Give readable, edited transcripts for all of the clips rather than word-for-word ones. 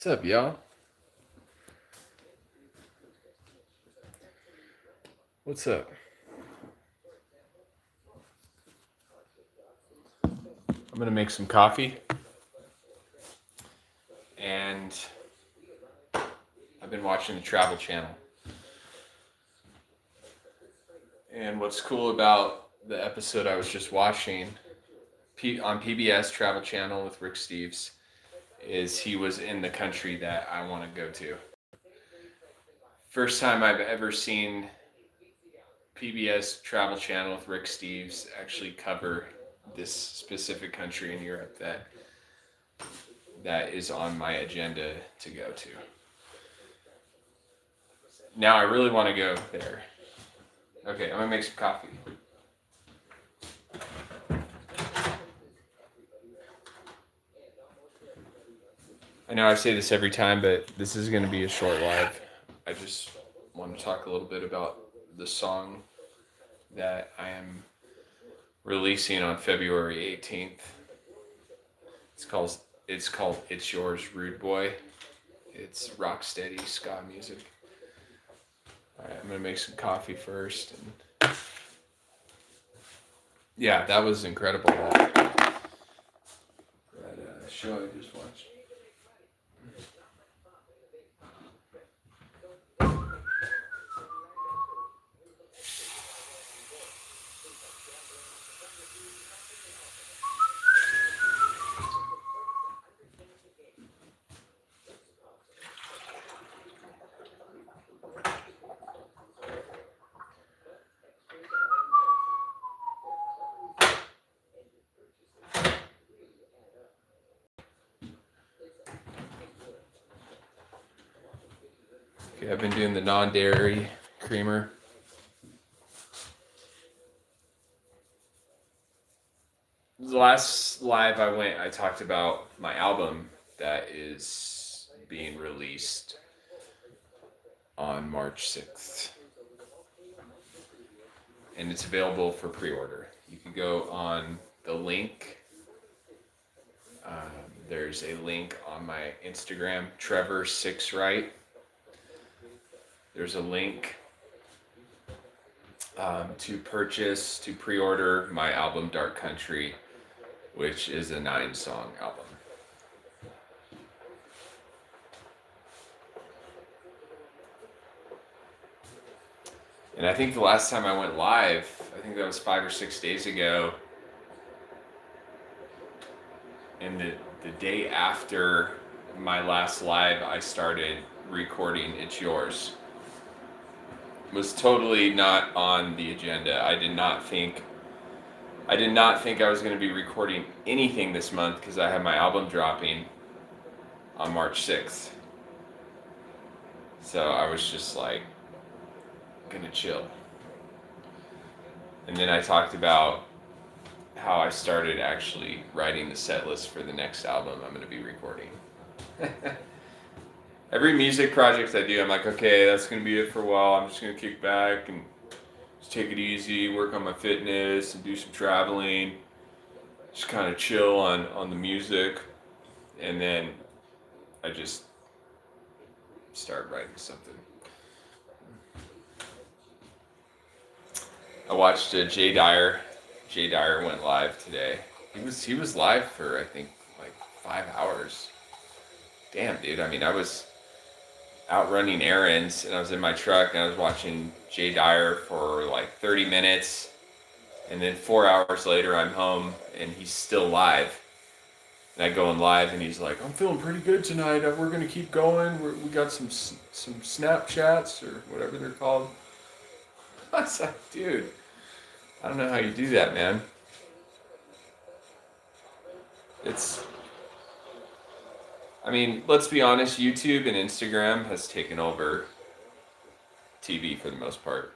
What's up, y'all? What's up? I'm gonna make some coffee, and I've been watching the Travel Channel. And what's cool about the episode I was just watching on PBS Travel Channel with Rick Steves is he was in the country that I want to go to. First time I've ever seen PBS Travel Channel with Rick Steves actually cover this specific country in Europe that is on my agenda to go to. Now I really want to go there. Okay, I'm gonna make some coffee. I know I say this every time, but this is gonna be a short live. I just want to talk a little bit about the song that I am releasing on February 18th. It's called It's Yours, Rude Boy. It's rock steady ska music. Alright, I'm gonna make some coffee first. And yeah, that was incredible. That show I just watched. Okay, I've been doing the non-dairy creamer. The last live I went, I talked about my album that is being released on March 6th. And it's available for pre-order. You can go on the link. There's a link on my Instagram, Trevor6Right. There's a link to pre-order my album Dark Country, which is a 9-song album. And I think the last time I went live, I think that was 5 or 6 days ago. And the day after my last live, I started recording It's Yours. It was totally not on the agenda. I did not think I was going to be recording anything this month because I have my album dropping on March 6th. So I was just like, gonna chill. And then I talked about how I started actually writing the set list for the next album I'm gonna be recording. Every music project I do, I'm like, okay, that's gonna be it for a while. I'm just gonna kick back and just take it easy, work on my fitness and do some traveling. Just kind of chill on the music. And then I just start writing something. I watched Jay Dyer. Jay Dyer went live today. He was live for I think like 5 hours. Damn, dude. I mean, I was out running errands and I was in my truck and I was watching Jay Dyer for like 30 minutes. And then 4 hours later, I'm home and he's still live. And I go on live and he's like, I'm feeling pretty good tonight. We're going to keep going. We got some Snapchats or whatever they're called. I was like, dude, I don't know how you do that, man. I mean, let's be honest, YouTube and Instagram has taken over TV for the most part.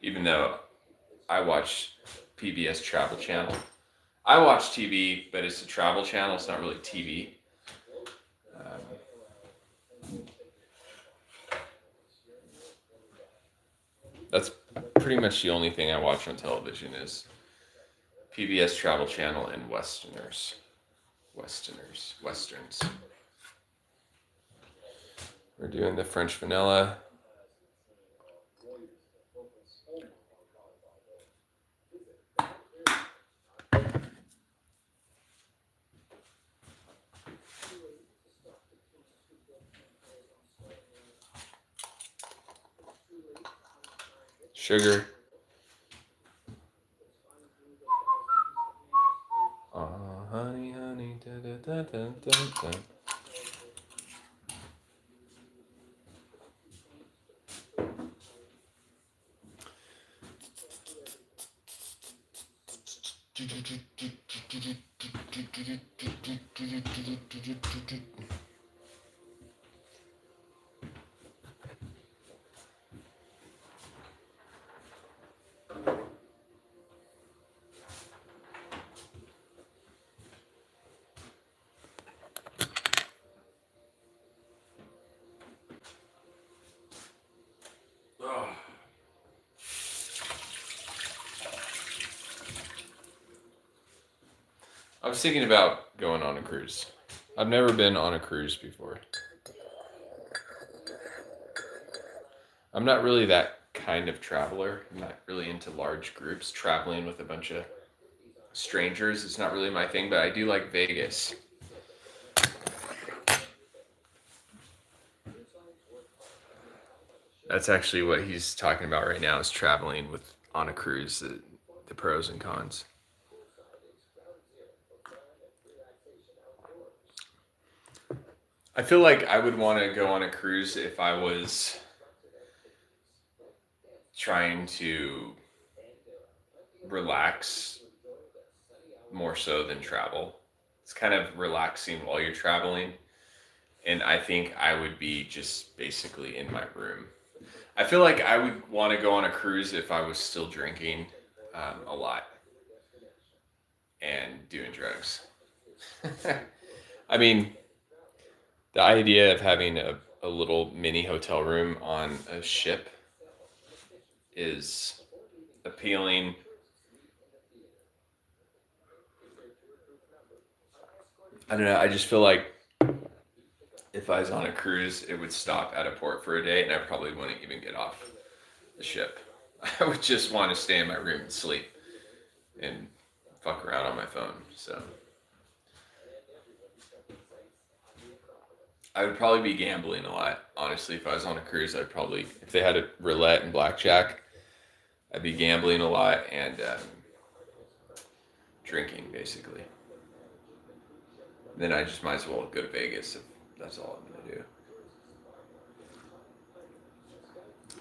Even though I watch PBS Travel Channel. I watch TV, but it's a travel channel. It's not really TV. That's pretty much the only thing I watch on television is PBS Travel Channel and Westerns. We're doing the French vanilla. Sugar. Honey, honey, da da da da da da. I was thinking about going on a cruise. I've never been on a cruise before. I'm not really that kind of traveler. I'm not really into large groups. Traveling with a bunch of strangers is not really my thing, but I do like Vegas. That's actually what he's talking about right now, is traveling with on a cruise, the pros and cons. I feel like I would want to go on a cruise if I was trying to relax more so than travel. It's kind of relaxing while you're traveling. And I think I would be just basically in my room. I feel like I would want to go on a cruise if I was still drinking a lot and doing drugs. I mean, the idea of having a little mini hotel room on a ship is appealing. I don't know. I just feel like if I was on a cruise, it would stop at a port for a day and I probably wouldn't even get off the ship. I would just want to stay in my room and sleep and fuck around on my phone. So I would probably be gambling a lot. Honestly, if I was on a cruise, I'd probably, if they had a roulette and blackjack, I'd be gambling a lot and drinking, basically. Then I just might as well go to Vegas if that's all I'm going to do.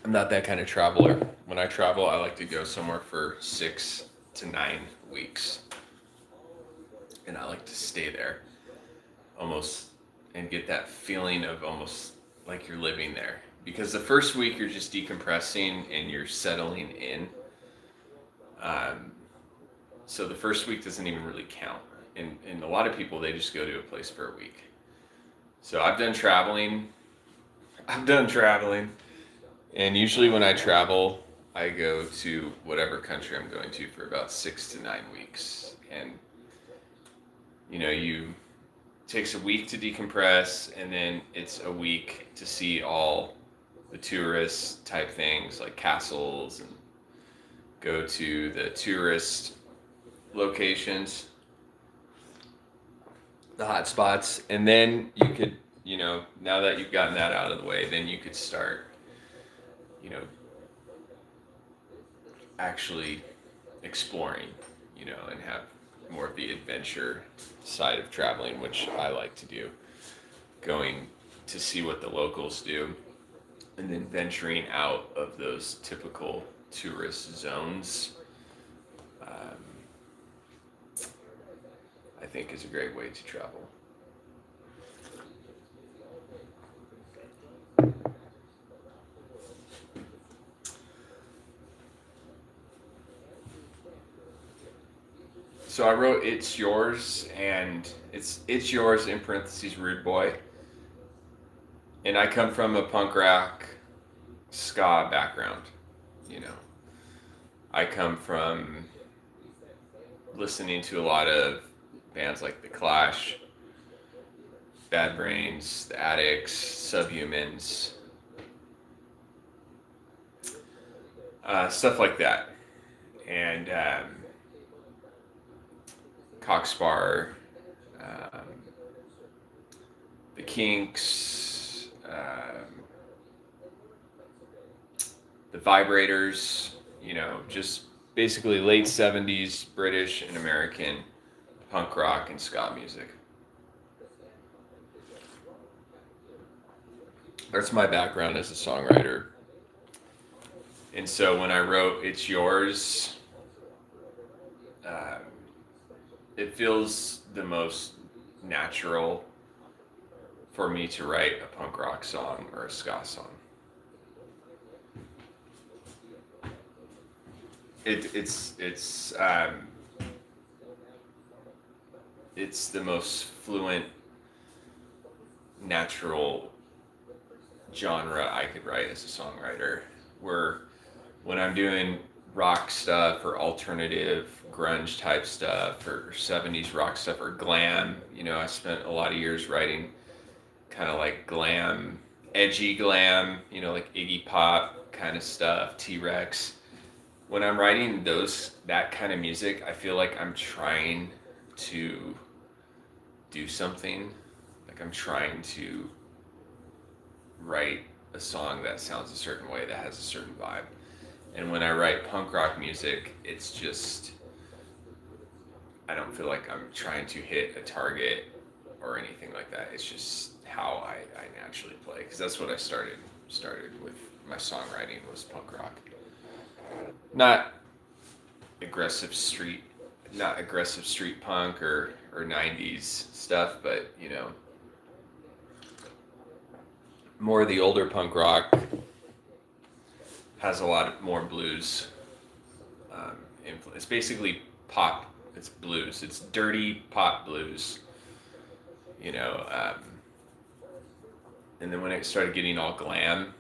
I'm not that kind of traveler. When I travel, I like to go somewhere for 6 to 9 weeks. And I like to stay there almost and get that feeling of almost like you're living there. Because the first week you're just decompressing and you're settling in. So the first week doesn't even really count. And a lot of people, they just go to a place for a week. So I've done traveling. And usually when I travel, I go to whatever country I'm going to for about 6 to 9 weeks. And, you takes a week to decompress, and then it's a week to see all the tourist type things like castles and go to the tourist locations, the hot spots, and then you could, now that you've gotten that out of the way, then you could start, actually exploring, and have more of the adventure side of traveling, which I like to do, going to see what the locals do, and then venturing out of those typical tourist zones. I think is a great way to travel. So I wrote "It's Yours" and it's yours in parentheses Rude Boy, and I come from a punk rock ska background. You know, I come from listening to a lot of bands like The Clash, Bad Brains, The Addicts, Subhumans, stuff like that. And Cockspar, um, the Kinks, the Vibrators, just basically late 70s British and American punk rock and ska music. That's my background as a songwriter. And so when I wrote It's Yours, it feels the most natural for me to write a punk rock song or a ska song. It's the most fluent, natural genre I could write as a songwriter. Where when I'm doing rock stuff or alternative grunge type stuff or 70s rock stuff or glam, I spent a lot of years writing kind of like glam, edgy glam, like Iggy Pop kind of stuff, T-Rex. When I'm writing that kind of music, I feel like I'm trying to do something. Like I'm trying to write a song that sounds a certain way, that has a certain vibe. And when I write punk rock music, it's just, I don't feel like I'm trying to hit a target or anything like that. It's just how I naturally play, because that's what I started with. My songwriting was punk rock. Not aggressive street punk or 90s stuff, but more the older punk rock has a lot more blues influence. It's basically pop. It's blues. It's dirty pop blues. And then when it started getting all glam,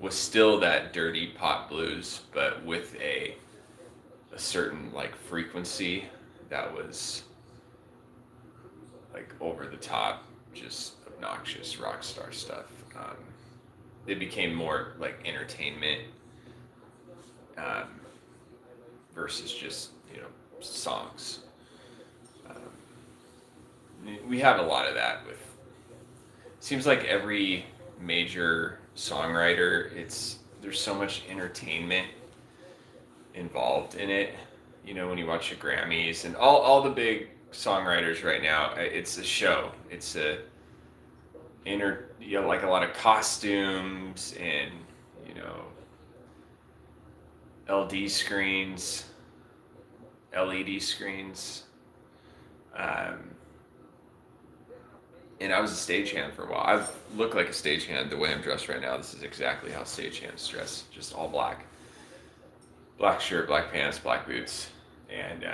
was still that dirty pop blues, but with a certain like frequency that was like over the top, just obnoxious rock star stuff. It became more like entertainment versus just songs. We have a lot of that with. Seems like every major songwriter, there's so much entertainment involved in it. When you watch the Grammys and all the big songwriters right now, it's a show. It's like a lot of costumes and LED screens. And I was a stagehand for a while. I've looked like a stagehand the way I'm dressed right now. This is exactly how stagehands dress, just all black. Black shirt, black pants, black boots. And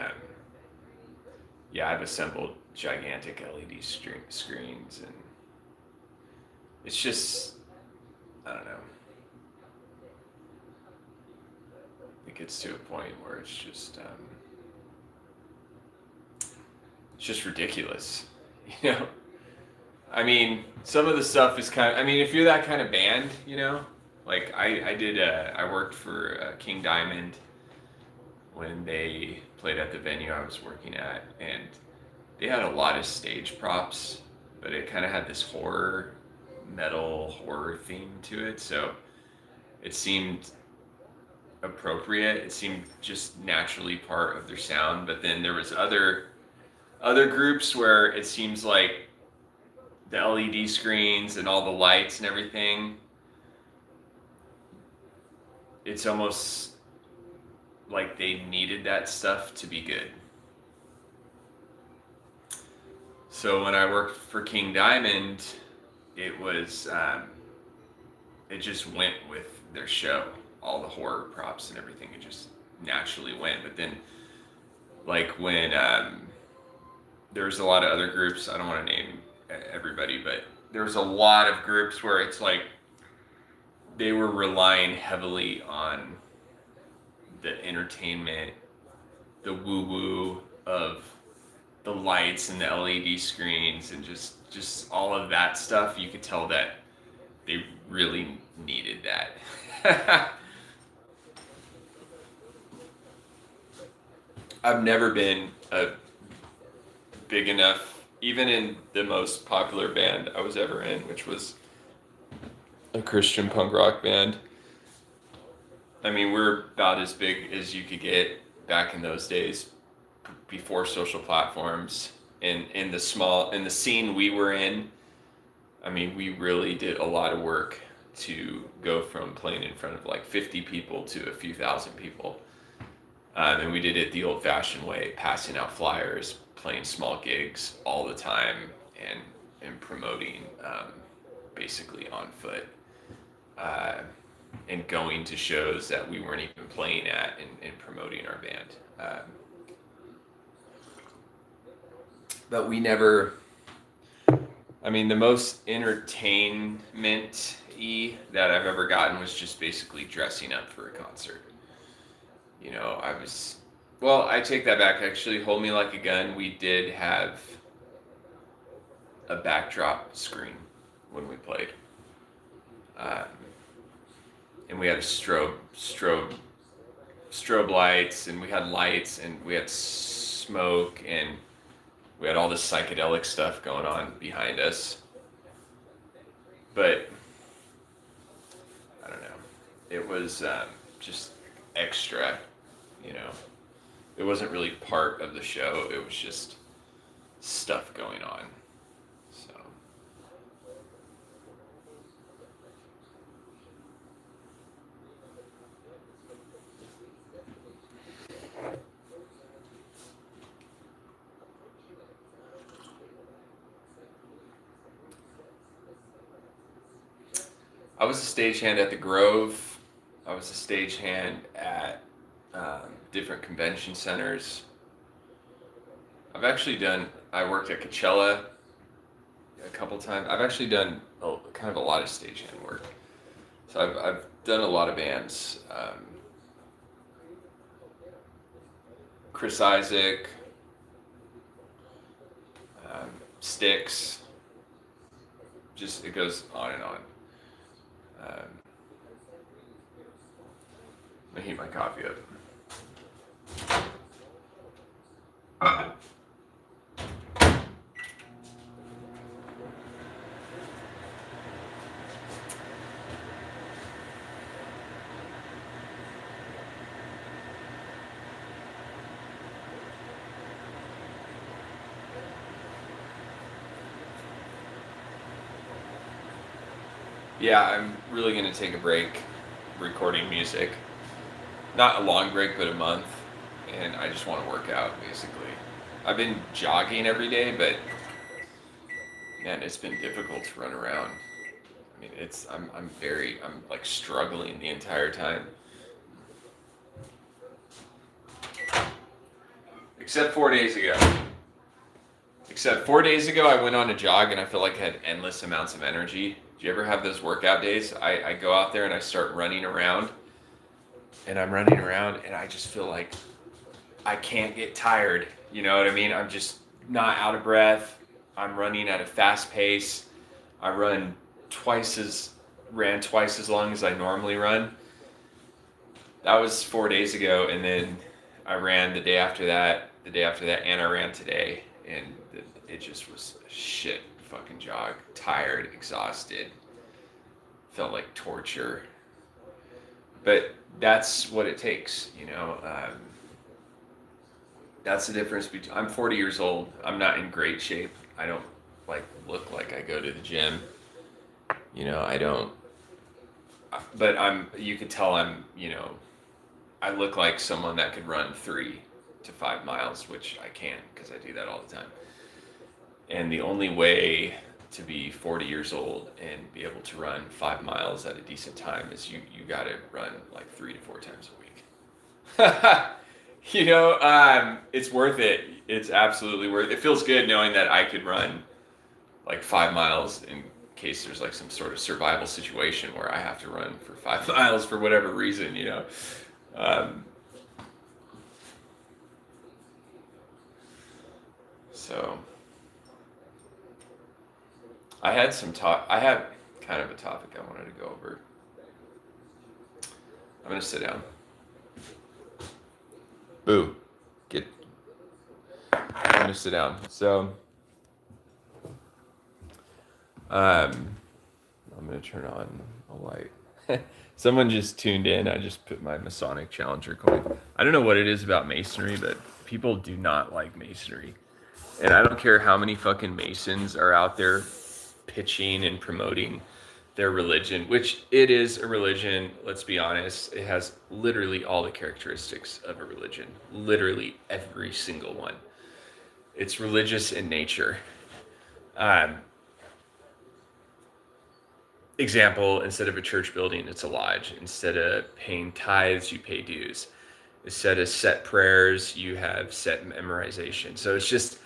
I've assembled gigantic LED screens, and it's just, I don't know. It gets to a point where it's just ridiculous, I mean, some of the stuff is if you're that kind of band, like I worked for King Diamond when they played at the venue I was working at, and they had a lot of stage props, but it kind of had this metal horror theme to it, so it seemed appropriate. It seemed just naturally part of their sound, but then there was other groups where it seems like the LED screens and all the lights and everything, it's almost like they needed that stuff to be good. So when I worked for King Diamond, it was, it just went with their show. All the horror props and everything, it just naturally went. But then, like when there's a lot of other groups, I don't want to name everybody, but there's a lot of groups where it's like they were relying heavily on the entertainment, the woo-woo of the lights and the LED screens, and just just all of that stuff, you could tell that they really needed that. I've never been a big enough, even in the most popular band I was ever in, which was a Christian punk rock band. I mean, we're about as big as you could get back in those days, before social platforms. In the scene we were in, I mean, we really did a lot of work to go from playing in front of like 50 people to a few thousand people. And we did it the old-fashioned way, passing out flyers, playing small gigs all the time, and promoting, basically on foot, uh, and going to shows that we weren't even playing at, and promoting our band. But we never. I mean, the most entertainment-y that I've ever gotten was just basically dressing up for a concert. You know, well, I take that back. Actually, Hold Me Like a Gun, we did have a backdrop screen when we played. Um, and we had a strobe lights, and we had lights, and we had smoke, and we had all this psychedelic stuff going on behind us. But I don't know. It was, just extra, you know. It wasn't really part of the show. It was just stuff going on. So I was a stagehand at the Grove. I was a stagehand at, different convention centers. I worked at Coachella a couple times. I've actually done kind of a lot of stagehand work. So I've done a lot of bands. Chris Isaac, Styx, just it goes on and on. Let me heat my coffee up. Yeah, I'm really gonna take a break recording music. Not a long break, but a month. And I just want to work out, basically. I've been jogging every day, but man, it's been difficult to run around. I mean, I'm like struggling the entire time. Except 4 days ago. Except 4 days ago, I went on a jog and I felt like I had endless amounts of energy. Do you ever have those workout days? I go out there and I start running around, and I'm running around, and I just feel like I can't get tired. You know what I mean? I'm just not out of breath. I'm running at a fast pace. I ran twice as long as I normally run. That was 4 days ago, and then I ran the day after that, and I ran today, and it just was a shit fucking jog. Tired, exhausted, felt like torture. But that's what it takes, you know. That's the difference between. I'm 40 years old. I'm not in great shape. I don't like look like I go to the gym. You know, I don't. But You could tell I'm. You know, I look like someone that could run 3 to 5 miles, which I can because I do that all the time. And the only way to be 40 years old and be able to run 5 miles at a decent time is you got to run like 3 to 4 times a week. You know, it's worth it. It's absolutely worth it. It feels good knowing that I could run like 5 miles in case there's like some sort of survival situation where I have to run for 5 miles for whatever reason, you know. So I had some talk. I have kind of a topic I wanted to go over. I'm gonna sit down. Boo. Get. I'm gonna sit down. So, I'm gonna turn on a light. Someone just tuned in. I just put my Masonic Challenger coin. I don't know what it is about Masonry, but people do not like Masonry. And I don't care how many fucking Masons are out there pitching and promoting their religion, which it is a religion, let's be honest. It has literally all the characteristics of a religion, literally every single one. It's religious in nature. Um, Example, instead of a church building, it's a lodge. Instead of paying tithes, you pay dues. Instead of set prayers, you have set memorization. So it's just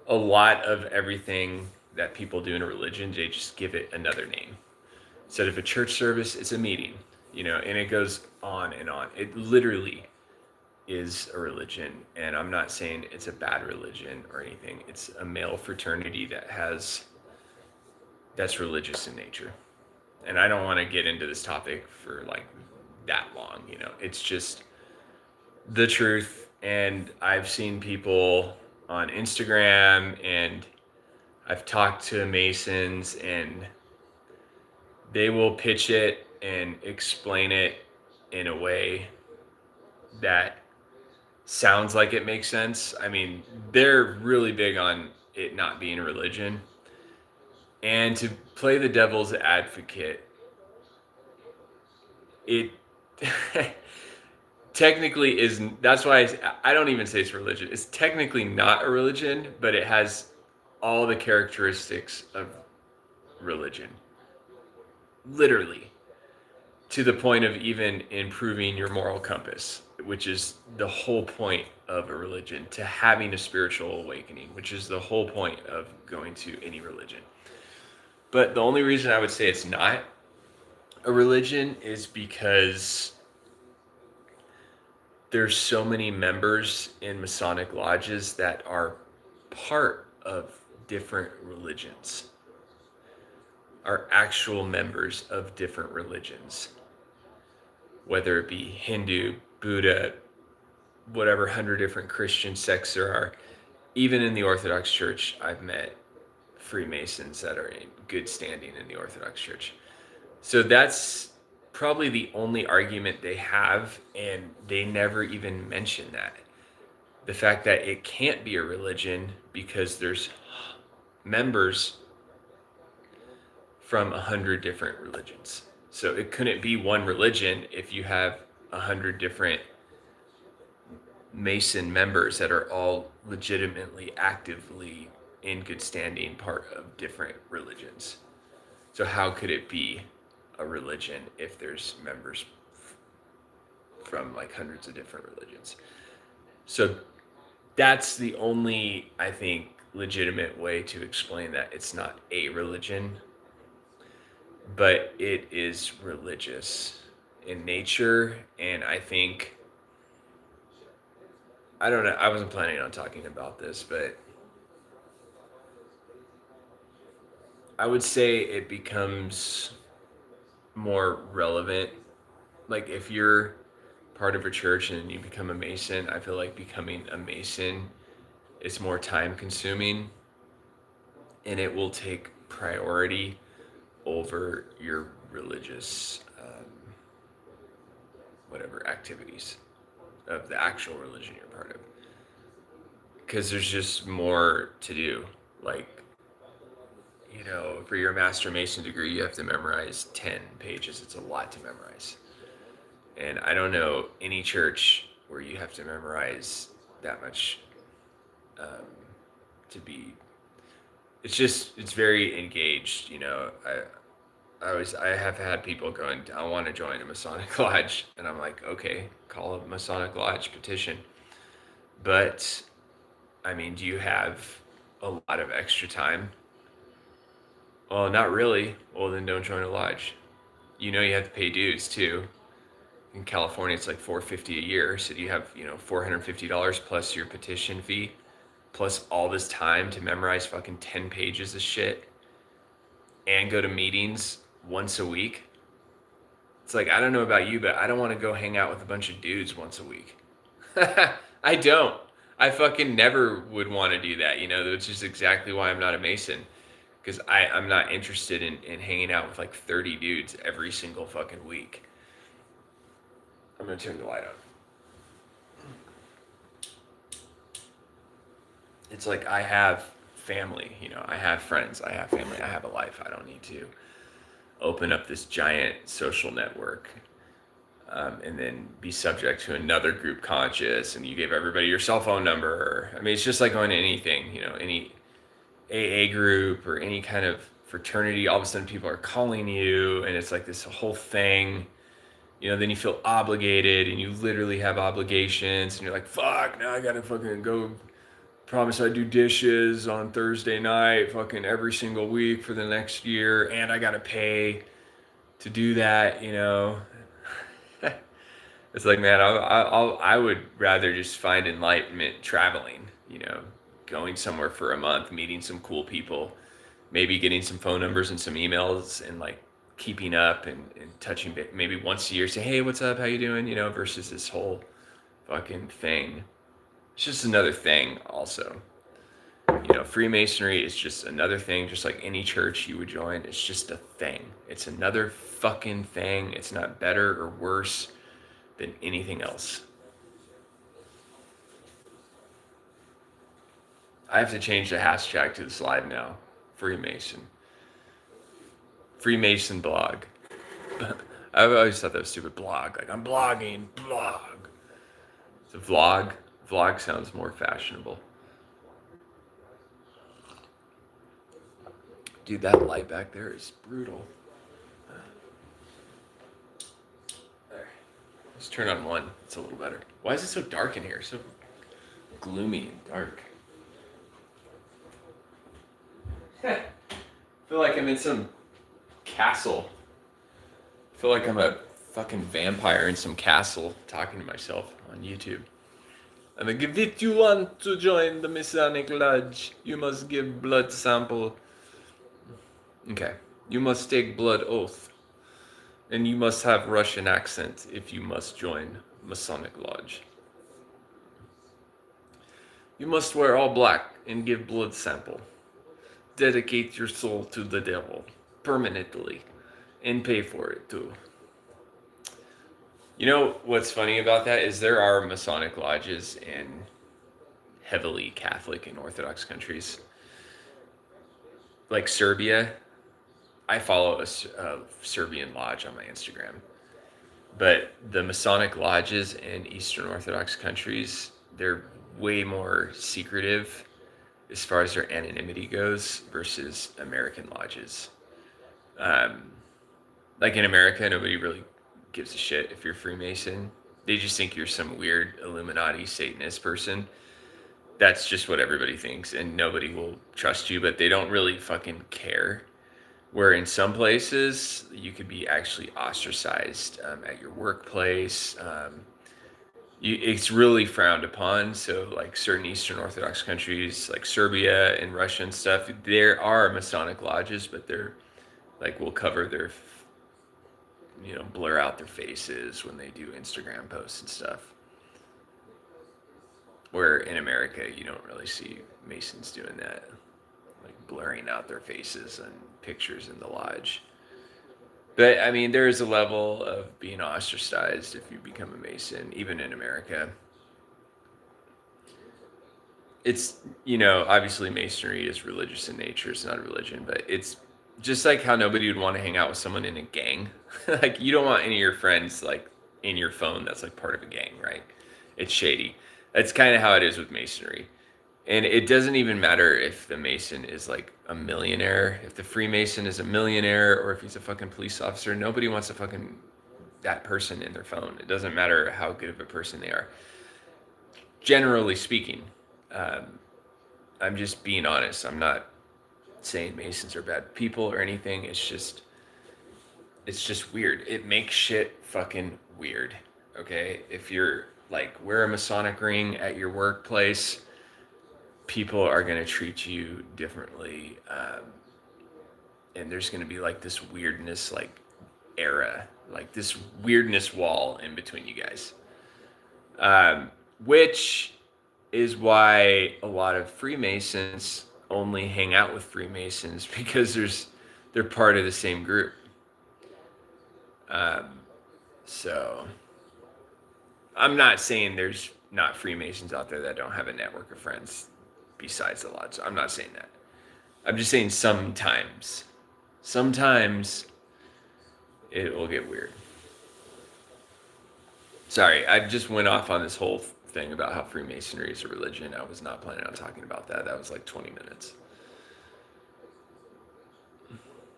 a lot of everything that people do in a religion. They just give it another name. Instead of a church service, it's a meeting, and it goes on and on. It literally is a religion. And I'm not saying it's a bad religion or anything. It's a male fraternity that's religious in nature. And I don't want to get into this topic for like that long, it's just the truth. And I've seen people on Instagram, and I've talked to Masons, and they will pitch it and explain it in a way that sounds like it makes sense. I mean, they're really big on it not being a religion. And to play the devil's advocate, it technically is. That's why I don't even say it's religion. It's technically not a religion, but it has all the characteristics of religion. Literally. To the point of even improving your moral compass, which is the whole point of a religion, to having a spiritual awakening, which is the whole point of going to any religion. But the only reason I would say it's not a religion is because there's so many members in Masonic lodges that are part of different religions, are actual members of different religions, whether it be Hindu, Buddha, whatever 100 different Christian sects there are. Even in the Orthodox Church, I've met Freemasons that are in good standing in the Orthodox Church. So that's probably the only argument they have, and they never even mention that. The fact that it can't be a religion because there's members from 100 different religions. So it couldn't be one religion if you have 100 different Mason members that are all legitimately, actively in good standing part of different religions. So how could it be a religion if there's members from like hundreds of different religions? So that's the only, I think, legitimate way to explain that it's not a religion, but it is religious in nature. And I think, I don't know, I wasn't planning on talking about this, but I would say it becomes more relevant. Like if you're part of a church and you become a Mason, I feel like becoming a Mason is more time consuming, and it will take priority over your religious whatever activities of the actual religion you're part of, because there's just more to do. Like, for your Master Mason degree, you have to memorize 10 pages. It's a lot to memorize. And I don't know any church where you have to memorize that much to be. It's very engaged. I have had people going, I want to join a Masonic Lodge. And I'm like, okay, call a Masonic Lodge, petition. But, I mean, do you have a lot of extra time? Well, not really. Well, then don't join a lodge. You have to pay dues too. In California, it's like $450 a year. So you have, $450 plus your petition fee, plus all this time to memorize fucking 10 pages of shit. and go to meetings once a week. It's like, I don't know about you, but I don't want to go hang out with a bunch of dudes once a week. I don't. I fucking never would want to do that, which is exactly why I'm not a Mason. Because I'm not interested in hanging out with like 30 dudes every single fucking week. I'm going to turn the light on. It's like I have family, I have friends, I have family, I have a life. I don't need to open up this giant social network and then be subject to another group conscious, and you give everybody your cell phone number. I mean, it's just like going to anything, any AA group or any kind of fraternity. All of a sudden people are calling you, and it's like this whole thing. Then you feel obligated, and you literally have obligations, and you're like, fuck, now I gotta fucking go promise I do dishes on Thursday night fucking every single week for the next year, and I gotta pay to do that. It's like, man, I would rather just find enlightenment traveling, going somewhere for a month, meeting some cool people, maybe getting some phone numbers and some emails, and like keeping up and touching maybe once a year, say, hey, what's up, how you doing, versus this whole fucking thing. It's just another thing also. Freemasonry is just another thing, just like any church you would join. It's just a thing. It's another fucking thing. It's not better or worse than anything else. I have to change the hashtag to the slide now. Freemason. Freemason blog. I've always thought that was stupid. Blog. Like, I'm blogging. Blog. It's a vlog. Vlog sounds more fashionable. Dude, that light back there is brutal. There. Let's turn on one. It's a little better. Why is it so dark in here? So gloomy and dark. I feel like I'm in some castle. I feel like I'm a fucking vampire in some castle talking to myself on YouTube. I'm like, if you want to join the Masonic Lodge, you must give blood sample. Okay. You must take blood oath. And you must have Russian accent if you must join Masonic Lodge. You must wear all black and give blood sample. Dedicate your soul to the devil permanently and pay for it too. You know what's funny about that is there are Masonic lodges in heavily Catholic and Orthodox countries. Like Serbia, I follow a Serbian lodge on my Instagram. But the Masonic lodges in Eastern Orthodox countries, they're way more secretive as far as their anonymity goes versus American lodges. Like in America, nobody really gives a shit if you're Freemason. They just think you're some weird Illuminati Satanist person. That's just what everybody thinks, and nobody will trust you, but they don't really fucking care. Where in some places, you could be actually ostracized at your workplace. It's really frowned upon. So like certain Eastern Orthodox countries like Serbia and Russia and stuff, there are Masonic lodges, but they're like, will cover their, blur out their faces when they do Instagram posts and stuff. Where in America, you don't really see Masons doing that, like blurring out their faces and pictures in the lodge. But I mean, there is a level of being ostracized if you become a Mason, even in America. It's, obviously Masonry is religious in nature. It's not a religion, but it's just like how nobody would want to hang out with someone in a gang. Like, you don't want any of your friends, like, in your phone that's, like, part of a gang, right? It's shady. That's kind of how it is with Masonry. And it doesn't even matter if the Mason is like a millionaire, if the Freemason is a millionaire, or if he's a fucking police officer. Nobody wants to fucking that person in their phone. It doesn't matter how good of a person they are. Generally speaking, I'm just being honest. I'm not saying Masons are bad people or anything. It's just weird. It makes shit fucking weird. Okay? If you're like, wear a Masonic ring at your workplace, people are going to treat you differently. and there's going to be like this weirdness, like era, like this weirdness wall in between you guys, which is why a lot of Freemasons only hang out with Freemasons because they're part of the same group. So I'm not saying there's not Freemasons out there that don't have a network of friends besides the lodge. I'm not saying that. I'm just saying sometimes it will get weird. Sorry, I just went off on this whole thing about how Freemasonry is a religion. I was not planning on talking about that. That was like 20 minutes.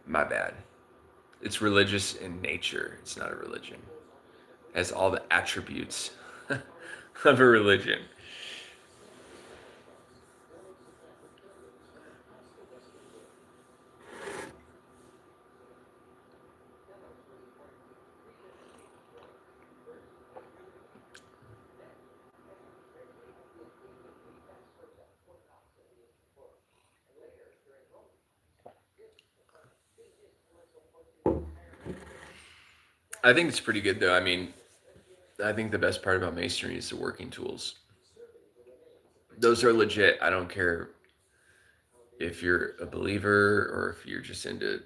My bad. It's religious in nature. It's not a religion. It has all the attributes of a religion. I think it's pretty good though. I mean, I think the best part about masonry is the working tools. Those are legit. I don't care if you're a believer or if you're just into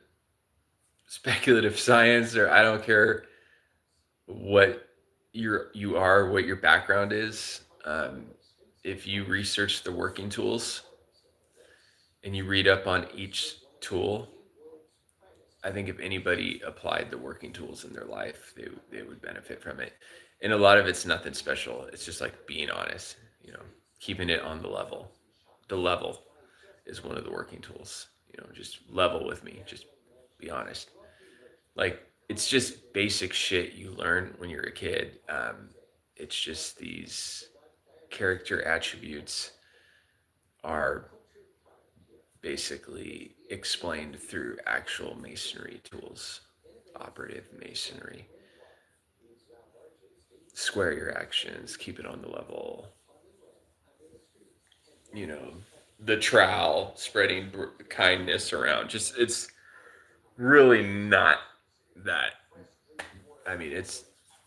speculative science, or I don't care what you are, what your background is. If you research the working tools and you read up on each tool, I think if anybody applied the working tools in their life, they would benefit from it. And a lot of it's nothing special. It's just like being honest, keeping it on the level. The level is one of the working tools. Just level with me. Just be honest. Like, it's just basic shit you learn when you're a kid. It's just these character attributes are basically explained through actual masonry tools, operative masonry. Square your actions, keep it on the level. The trowel, spreading kindness around. Just, it's really not that. I mean, it's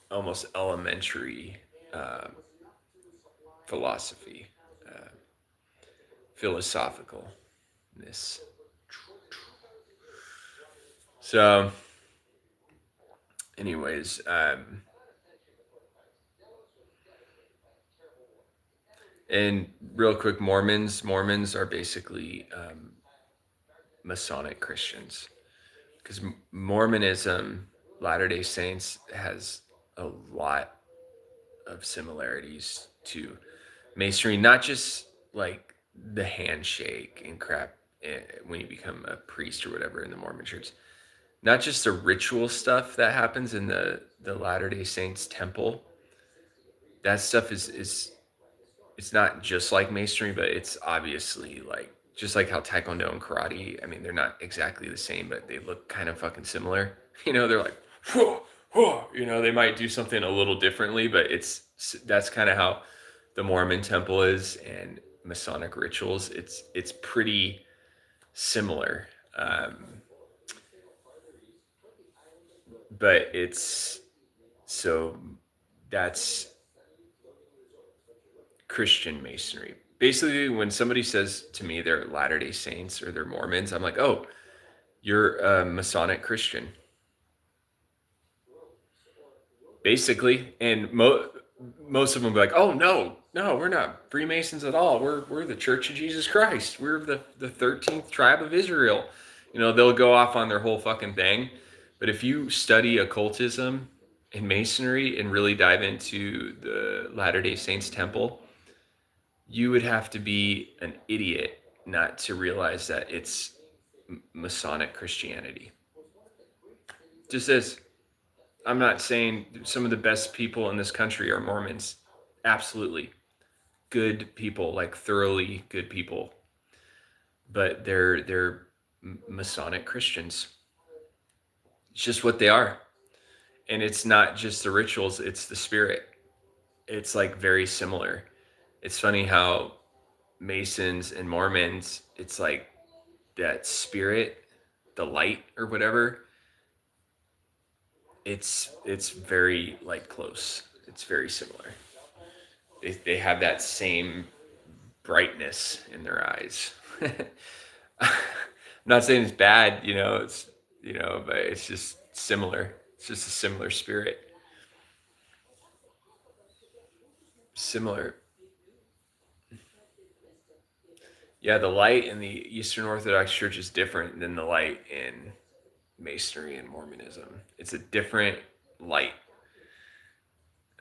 almost elementary philosophy, philosophicalness. So, anyways, and real quick, Mormons are basically Masonic Christians, because Mormonism, Latter-day Saints, has a lot of similarities to Masonry, not just like the handshake and crap when you become a priest or whatever in the Mormon church. Not just the ritual stuff that happens in the Latter-day Saints temple. That stuff is it's not just like Masonry, but it's obviously like just like how Taekwondo and karate. I mean, they're not exactly the same, but they look kind of fucking similar. They're like, whoa, whoa. They might do something a little differently, but that's kind of how the Mormon temple is, and Masonic rituals. It's pretty similar. But that's Christian Masonry. Basically, when somebody says to me they're Latter-day Saints or they're Mormons, I'm like, oh, you're a Masonic Christian. Basically, and most of them will be like, oh, no, we're not Freemasons at all. We're the Church of Jesus Christ. We're the 13th tribe of Israel. They'll go off on their whole fucking thing. But if you study occultism and Masonry and really dive into the Latter-day Saints temple, you would have to be an idiot not to realize that it's Masonic Christianity. Just as I'm not saying some of the best people in this country are Mormons. Absolutely. Good people, like thoroughly good people. But they're Masonic Christians. It's just what they are. And it's not just the rituals, it's the spirit. It's like very similar. It's funny how Masons and Mormons, it's like that spirit the light or whatever, it's very like close. It's very similar. They have that same brightness in their eyes. I'm not saying it's bad, it's but it's just similar. It's just a similar spirit. Similar. Yeah, the light in the Eastern Orthodox Church is different than the light in Masonry and Mormonism. It's a different light.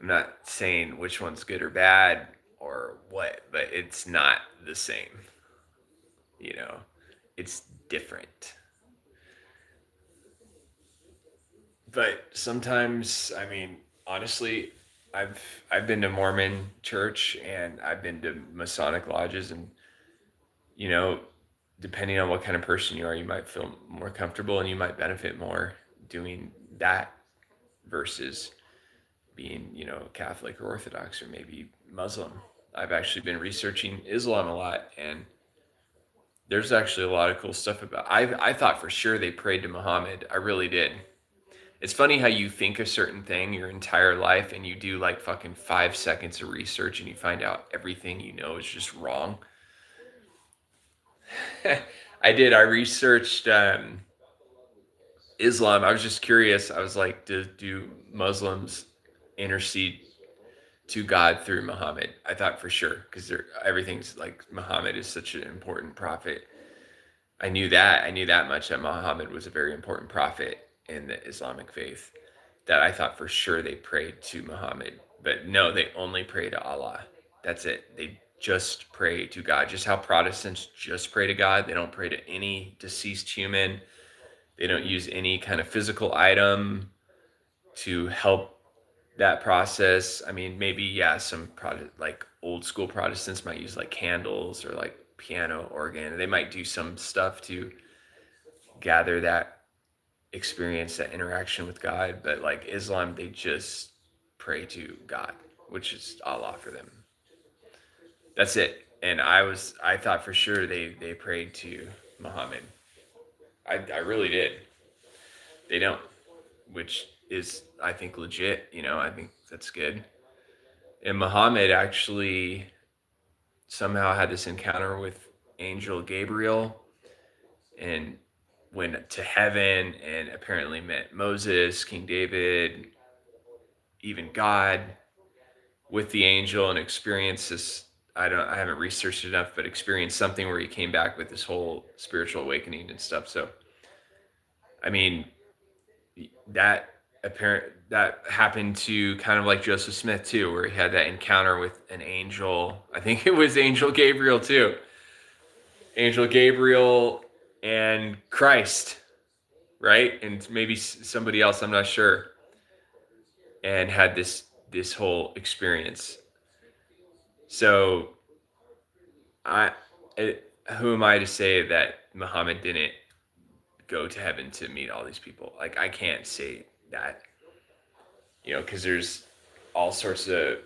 I'm not saying which one's good or bad or what, but it's not the same. It's different. But sometimes, I mean, honestly, I've been to Mormon church and I've been to Masonic lodges, and depending on what kind of person you are, you might feel more comfortable and you might benefit more doing that versus being, Catholic or Orthodox or maybe Muslim. I've actually been researching Islam a lot, and there's actually a lot of cool stuff about. I thought for sure they prayed to Muhammad. I really did. It's funny how you think a certain thing your entire life and you do like fucking 5 seconds of research and you find out everything you know is just wrong. I did. I researched Islam. I was just curious. I was like, do Muslims intercede to God through Muhammad? I thought for sure, because everything's like Muhammad is such an important prophet. I knew that much, that Muhammad was a very important prophet in the Islamic faith, that I thought for sure they prayed to Muhammad. But no, they only pray to Allah. That's it. They just pray to God. Just how Protestants just pray to God. They don't pray to any deceased human. They don't use any kind of physical item to help that process. I mean, maybe, yeah, some like old school Protestants might use like candles or like piano, organ. They might do some stuff to gather that experience, that interaction with God. But like Islam, they just pray to God, which is Allah for them. That's it. And I thought for sure they prayed to Muhammad. I really did. They don't, which is, I think, legit. I think that's good. And Muhammad actually somehow had this encounter with Angel Gabriel and went to heaven and apparently met Moses, King David, even God with the angel, and experienced this. I haven't researched enough, but experienced something where he came back with this whole spiritual awakening and stuff. So, I mean, that happened to kind of like Joseph Smith too, where he had that encounter with an angel. I think it was Angel Gabriel too. Angel Gabriel and Christ, right? And maybe somebody else, I'm not sure. And had this whole experience. So who am I to say that Muhammad didn't go to heaven to meet all these people? Like, I can't say that, because there's all sorts of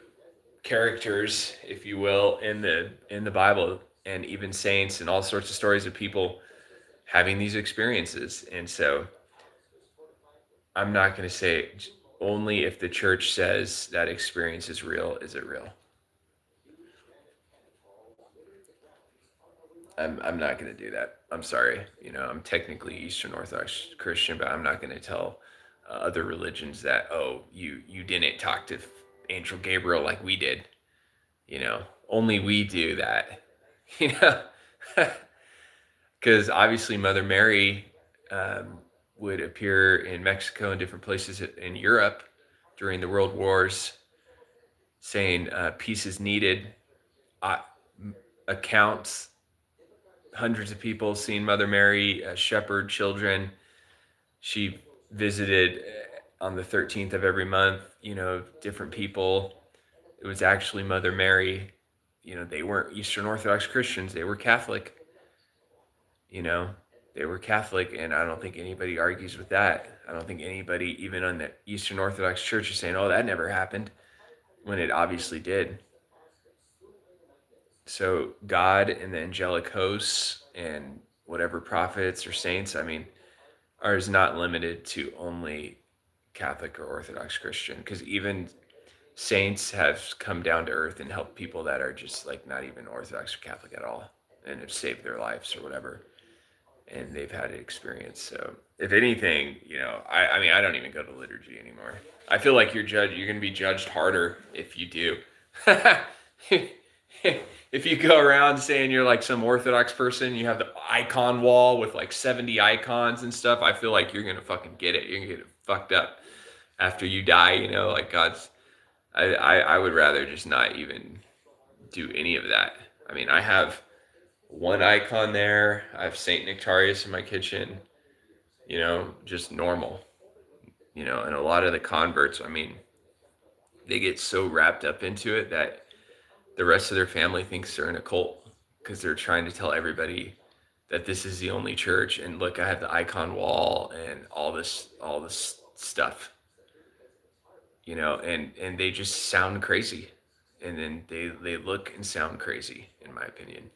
characters, if you will, in the Bible, and even saints, and all sorts of stories of people having these experiences. And so I'm not going to say only if the church says that experience is real, is it real. I'm not going to do that. I'm sorry. I'm technically Eastern Orthodox Christian, but I'm not going to tell other religions that, oh, you didn't talk to Angel Gabriel like we did. Only we do that. Because obviously Mother Mary would appear in Mexico and different places in Europe during the World Wars, saying peace is needed. Accounts, hundreds of people seeing Mother Mary shepherd children. She visited on the 13th of every month, different people. It was actually Mother Mary. They weren't Eastern Orthodox Christians. They were Catholic. They were Catholic, and I don't think anybody argues with that. I don't think anybody, even on the Eastern Orthodox Church, is saying, oh, that never happened, when it obviously did. So God and the angelic hosts and whatever prophets or saints, I mean, is not limited to only Catholic or Orthodox Christian, because even saints have come down to earth and helped people that are just like not even Orthodox or Catholic at all, and have saved their lives or whatever, and they've had an experience. So if anything, I mean, I don't even go to liturgy anymore. I feel like you're going to be judged harder if you do. If you go around saying you're like some Orthodox person, you have the icon wall with like 70 icons and stuff, I feel like you're going to fucking get it. You're going to get it fucked up after you die, like God's, I would rather just not even do any of that. I mean, I have one icon there. I have Saint Nectarius in my kitchen, just normal, and a lot of the converts, I mean, they get so wrapped up into it that the rest of their family thinks they're in a cult because they're trying to tell everybody that this is the only church. And look, I have the icon wall and all this stuff, and they just sound crazy. And then they look and sound crazy, in my opinion.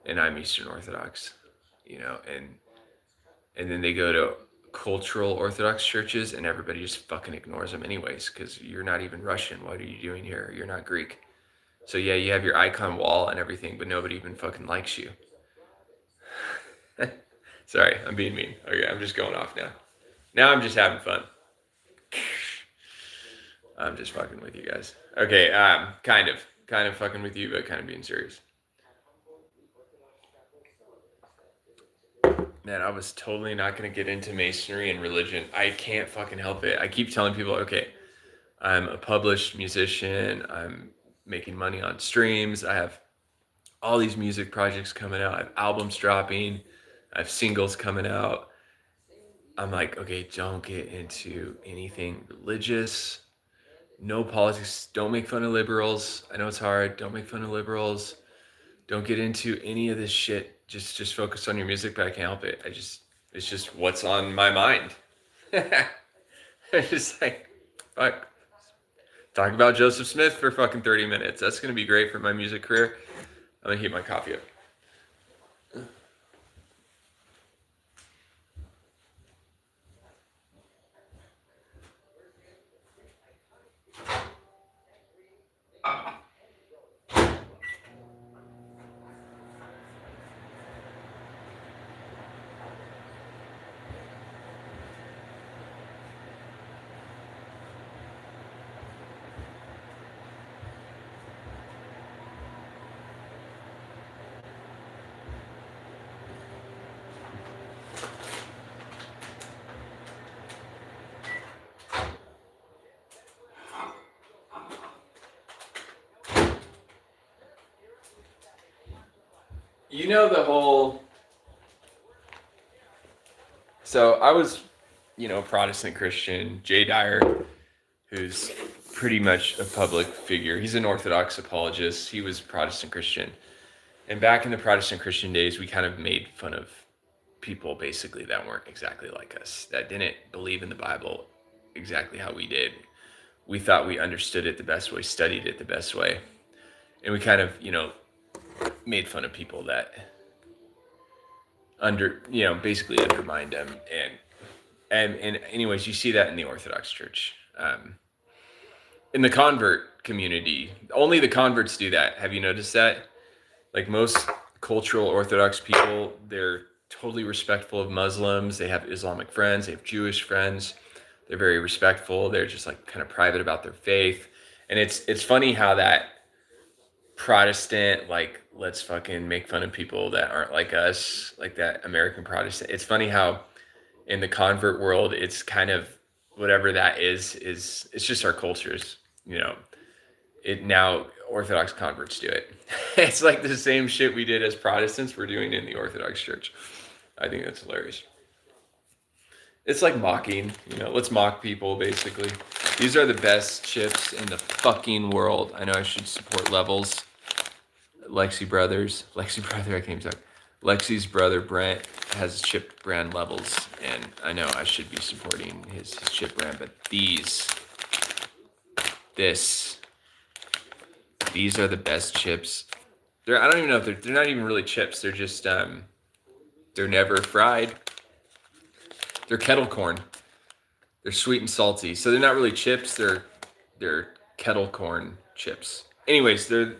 And I'm Eastern Orthodox, and then they go to cultural Orthodox churches and everybody just fucking ignores them anyways, because you're not even Russian. What are you doing here? You're not Greek. So yeah, you have your icon wall and everything, but nobody even fucking likes you. Sorry, I'm being mean. Okay, I'm just going off now. Now I'm just having fun. I'm just fucking with you guys. Okay, kind of fucking with you, but kind of being serious. Man, I was totally not going to get into Masonry and religion. I can't fucking help it. I keep telling people, okay, I'm a published musician. I'm making money on streams. I have all these music projects coming out. I have albums dropping. I have singles coming out. I'm like, okay, don't get into anything religious. No politics. Don't make fun of liberals. I know it's hard. Don't make fun of liberals. Don't get into any of this shit. Just focus on your music, but I can't help it. It's just what's on my mind. It's just like, fuck. Talk about Joseph Smith for fucking 30 minutes. That's going to be great for my music career. I'm going to heat my coffee up. The whole... So I was, Protestant Christian. Jay Dyer, who's pretty much a public figure. He's an Orthodox apologist. He was Protestant Christian. And back in the Protestant Christian days, we kind of made fun of people basically that weren't exactly like us, that didn't believe in the Bible exactly how we did. We thought we understood it the best way, studied it the best way. And we kind of, made fun of people that basically undermined them. And anyways, you see that in the Orthodox Church. In the convert community, only the converts do that. Have you noticed that? Like most cultural Orthodox people, they're totally respectful of Muslims. They have Islamic friends. They have Jewish friends. They're very respectful. They're just like kind of private about their faith. And it's funny how that Protestant, like, let's fucking make fun of people that aren't like us, like that American Protestant. It's funny how in the convert world, it's kind of whatever that is it's just our cultures, it now Orthodox converts do it. It's like the same shit we did as Protestants, we're doing in the Orthodox Church. I think that's hilarious. It's like mocking, let's mock people basically. These are the best chips in the fucking world. I know I should support Levels. Lexi Brothers. Lexi brother, I can't even talk. Lexi's brother Brent has chip brand Levels, and I know I should be supporting his chip brand, but these are the best chips. I don't even know if they're not even really chips. They're just they're never fried. They're kettle corn. They're sweet and salty. So they're not really chips. They're kettle corn chips. Anyways, they're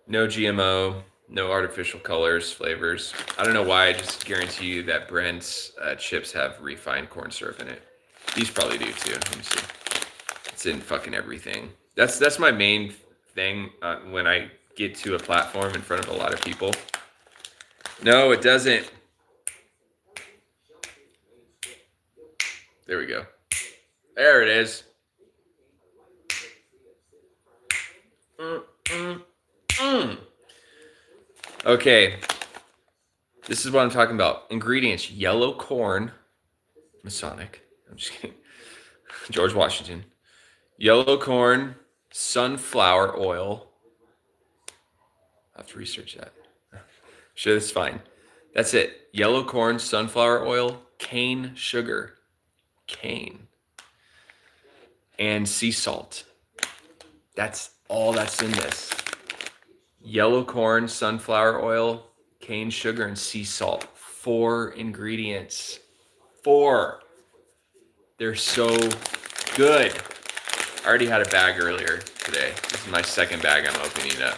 no GMO, no artificial colors, flavors. I don't know why. I just guarantee you that Brent's chips have refined corn syrup in it. These probably do too. Let me see. It's in fucking everything. That's my main thing when I get to a platform in front of a lot of people. No, it doesn't. There we go. There it is. Okay. This is what I'm talking about. Ingredients: yellow corn. Masonic. I'm just kidding. George Washington. Yellow corn, sunflower oil. I'll have to research that. Sure, that's fine. That's it. Yellow corn, sunflower oil, cane sugar. Cane. And sea salt. That's all that's in this. Yellow corn, sunflower oil, cane sugar, and sea salt. 4 ingredients. 4. They're so good. I already had a bag earlier today. This is my second bag I'm opening up.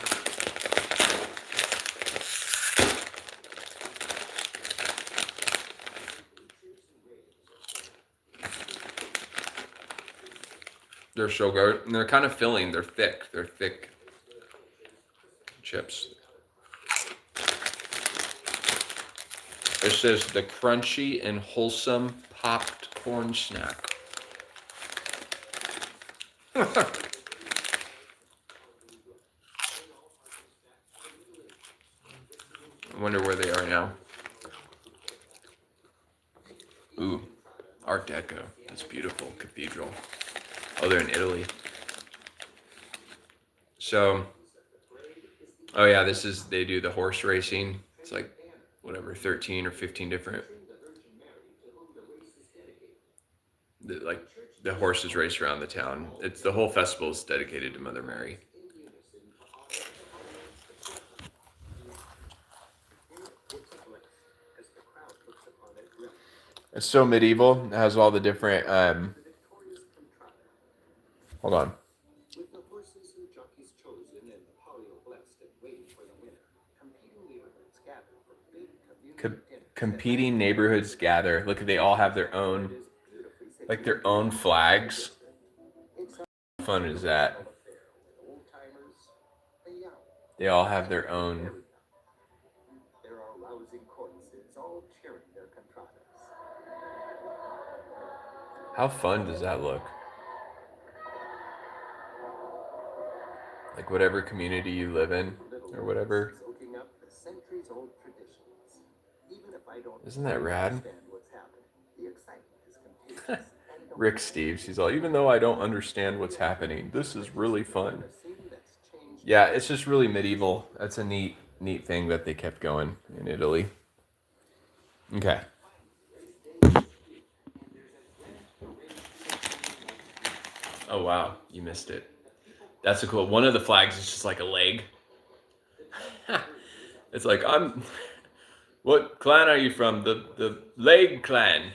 They're so good. And they're kind of filling. They're thick. They're thick chips. It says the crunchy and wholesome popped corn snack. I wonder where they are now. Ooh, Art Deco. That's beautiful. Cathedral. Oh, they're in Italy. So, oh yeah, they do the horse racing. It's like, whatever, 13 or 15 different, the horses race around the town. It's the whole festival is dedicated to Mother Mary. It's so medieval. It has all the different, hold on. Competing neighborhoods gather. Look, they all have their own, like their own flags. How fun is that? They all have their own. How fun does that look? Like whatever community you live in or whatever. Isn't that rad? Rick Steves, he's all, even though I don't understand what's happening, this is really fun. Yeah, it's just really medieval. That's a neat thing that they kept going in Italy. Okay. Oh wow, you missed it. That's a cool. One of the flags is just like a leg. It's like, what clan are you from? The leg clan.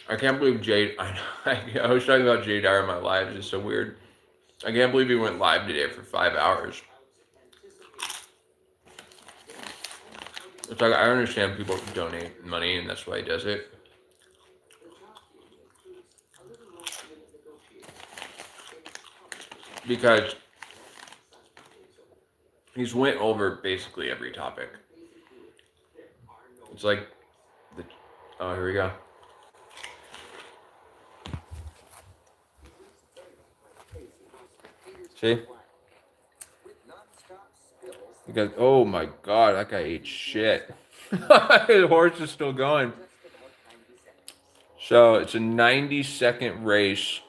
I can't believe Jade. I was talking about Jay Dyer in my live. It's just so weird. I can't believe he went live today for 5 hours. It's like, I understand people donate money and that's why he does it. Because he's went over basically every topic. It's like, oh, here we go. See? Because, oh my God, that guy ate shit. The horse is still going. So it's a 90-second race.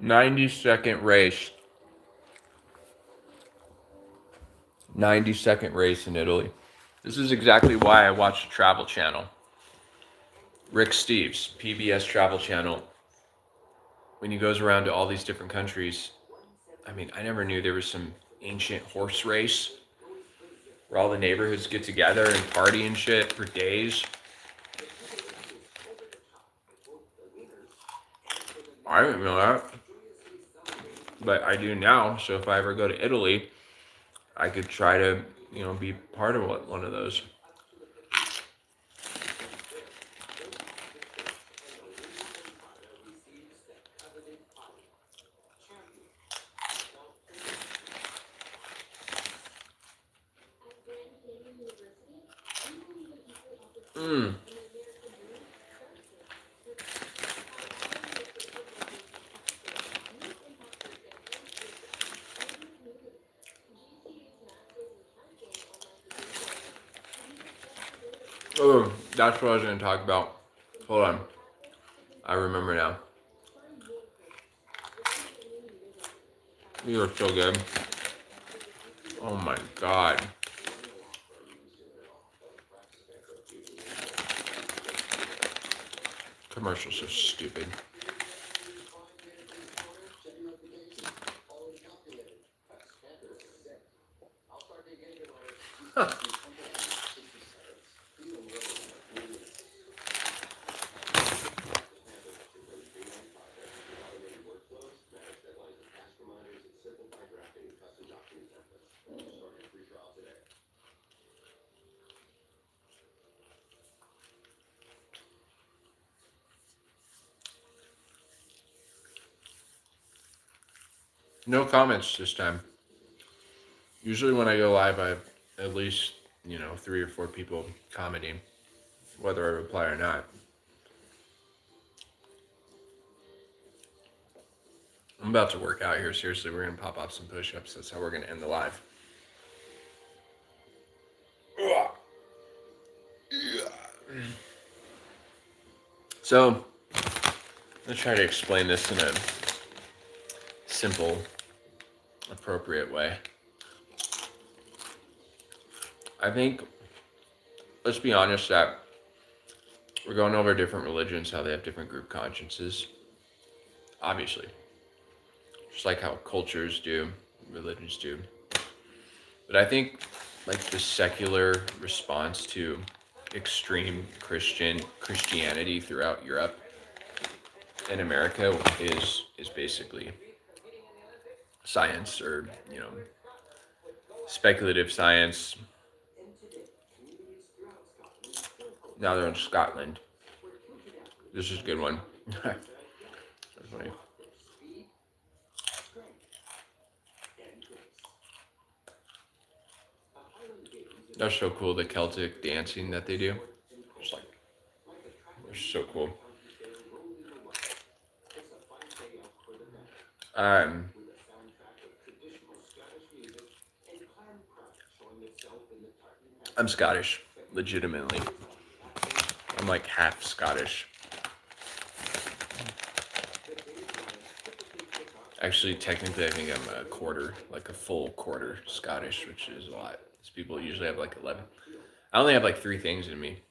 90-second race. 90-second race in Italy. This is exactly why I watch the Travel Channel. Rick Steves, PBS Travel Channel. when he goes around to all these different countries, I mean, I never knew there was some ancient horse race where all the neighborhoods get together and party and shit for days. I didn't know that, but I do now. So if I ever go to Italy, I could try to, be part of one of those. Mm. Oh, that's what I was going to talk about. Hold on. I remember now. You are so good. Oh my God. Commercials are stupid. Huh. No comments this time. Usually when I go live, I have at least, 3 or 4 people commenting, whether I reply or not. I'm about to work out here. Seriously, we're going to pop off some push-ups. That's how we're going to end the live. So, let's try to explain this in a simple, appropriate way. I think, let's be honest, that we're going over different religions, how they have different group consciences. Obviously. Just like how cultures do, religions do. But I think, like, the secular response to extreme Christianity throughout Europe and America is basically science, or speculative science. Now they're in Scotland. This is a good one. That's funny. That's so cool, the Celtic dancing that they do. It's like, it's so cool. I'm Scottish, legitimately. I'm like half Scottish. Actually, technically, I think I'm a quarter, like a full quarter Scottish, which is a lot. Because people usually have like 11. I only have like 3 things in me,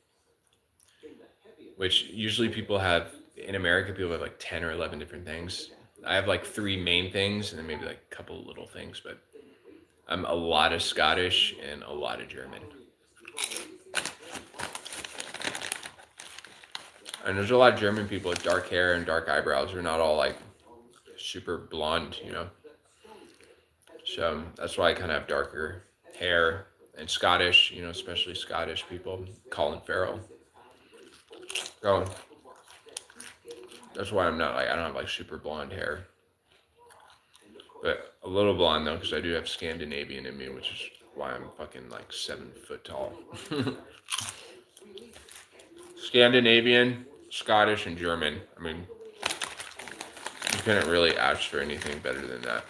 which usually people have, in America, people have like 10 or 11 different things. I have like 3 main things and then maybe like a couple of little things, but I'm a lot of Scottish and a lot of German. And there's a lot of German people with dark hair and dark eyebrows. They're not all like super blonde, So that's why I kind of have darker hair. And Scottish, especially Scottish people. Colin Farrell. So that's why I'm not like, I don't have like super blonde hair. But a little blonde though, because I do have Scandinavian in me, which is why I'm fucking like 7 foot tall. Scandinavian, Scottish, and German. I mean, you couldn't really ask for anything better than that.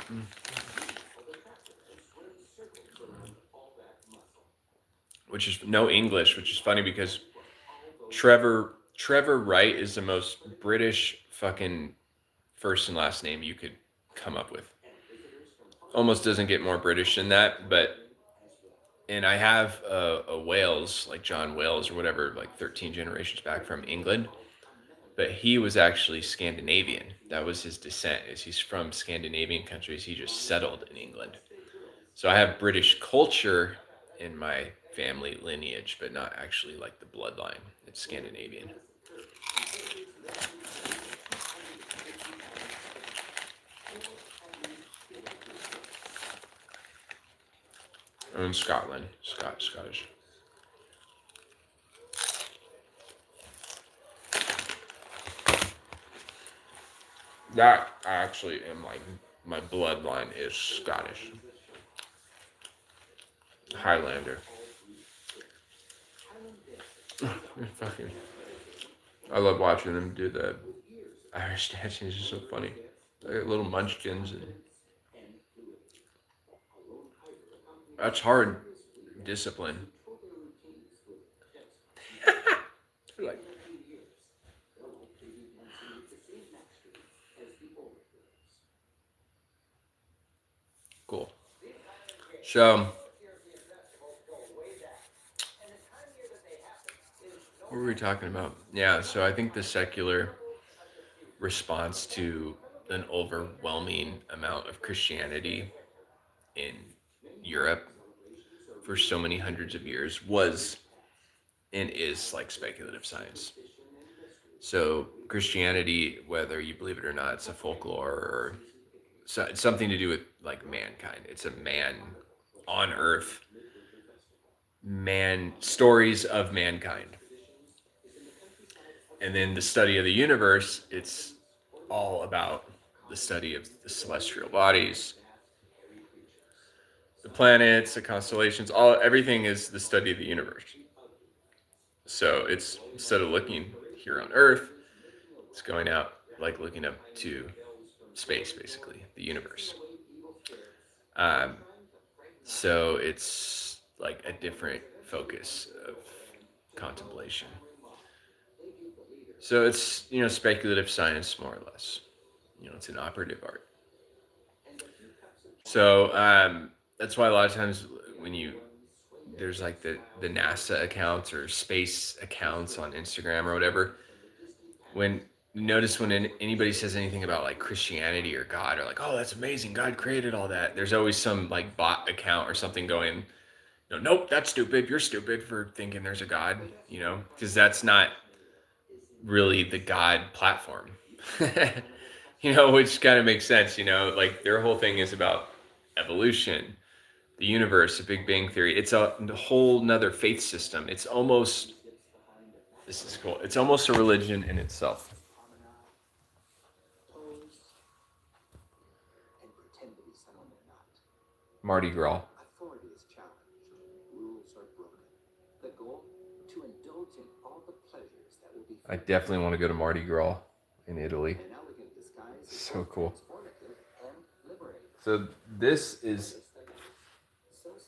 Which is no English, which is funny because Trevor Wright is the most British fucking first and last name you could come up with. Almost doesn't get more British than that, and I have a Wales, like John Wales or whatever, like 13 generations back from England. but he was actually Scandinavian. That was his descent. Is he's from Scandinavian countries. He just settled in England. So I have British culture in my family lineage, but not actually like the bloodline. It's Scandinavian. I'm in Scotland, Scottish. That I actually am like, my bloodline is Scottish. Highlander. Fucking, I love watching them do the Irish dancing. It's just so funny. Like little munchkins, and that's hard discipline. Like, cool. So, what were we talking about? Yeah, so I think the secular response to an overwhelming amount of Christianity in Europe for so many hundreds of years was and is like speculative science. So Christianity, whether you believe it or not, it's a folklore or it's something to do with like mankind. It's a man on earth, man stories of mankind. And then the study of the universe, it's all about the study of the celestial bodies, the planets, the constellations, everything is the study of the universe. So it's, instead of looking here on Earth, it's going out, like looking up to space, basically, the universe. So it's like a different focus of contemplation. So it's, speculative science, more or less. It's an operative art. So that's why a lot of times when there's like the NASA accounts or space accounts on Instagram or whatever, when anybody says anything about like Christianity or God, or like, oh, that's amazing, God created all that, there's always some like bot account or something going, nope, that's stupid, you're stupid for thinking there's a God, because that's not really the God platform. Which kind of makes sense, like their whole thing is about evolution, the universe, the Big Bang Theory. It's a whole nother faith system. This is cool. It's almost a religion in itself. Mardi Gras. Authority is challenged. Rules are broken. The goal, to indulge in all the pleasures that will be. I definitely want to go to Mardi Gras in Italy. So cool. So this is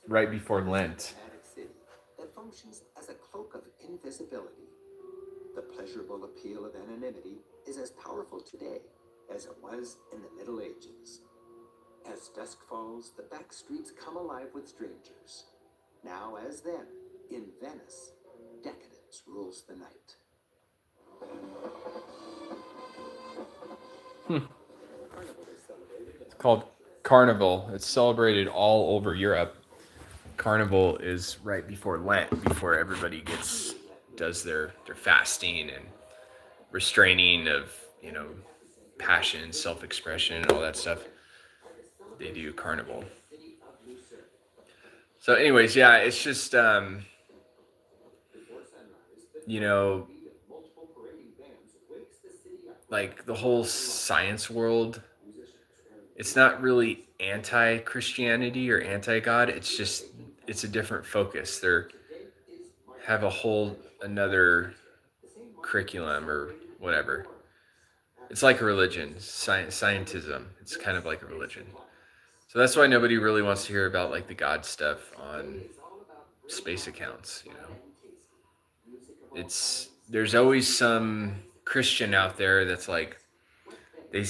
right before Lent. That functions as a cloak of invisibility. The pleasurable appeal of anonymity is as powerful today as it was in the Middle Ages. As dusk falls, the back streets come alive with strangers. Now, as then, in Venice, decadence rules the night. It's called Carnival. It's celebrated all over Europe. Carnival is right before Lent, before everybody does their fasting and restraining of, passion, self-expression, and all that stuff. They do Carnival. So anyways, yeah, it's just, like the whole science world, it's not really anti-Christianity or anti-God. It's a different focus. They have a whole another curriculum or whatever. It's like a religion, scientism. It's kind of like a religion. So that's why nobody really wants to hear about like the God stuff on space accounts, there's always some Christian out there that's like, they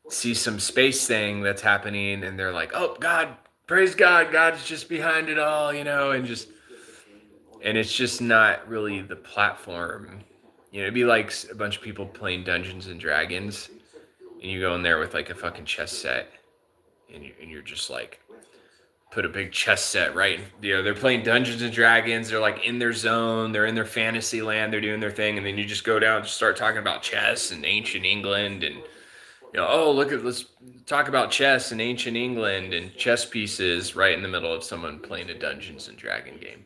see some space thing that's happening and they're like, oh, God, praise God, God's just behind it all, and it's just not really the platform, You know, it'd be like a bunch of people playing Dungeons and Dragons, and you go in there with like a fucking chess set, and you're just like, put a big chess set right. You know, they're playing Dungeons and Dragons. They're like in their zone. They're in their fantasy land. They're doing their thing, and then you just go down and start talking about chess and ancient England, and oh, let's talk about chess and ancient England and chess pieces right in the middle of someone playing a Dungeons and Dragon game.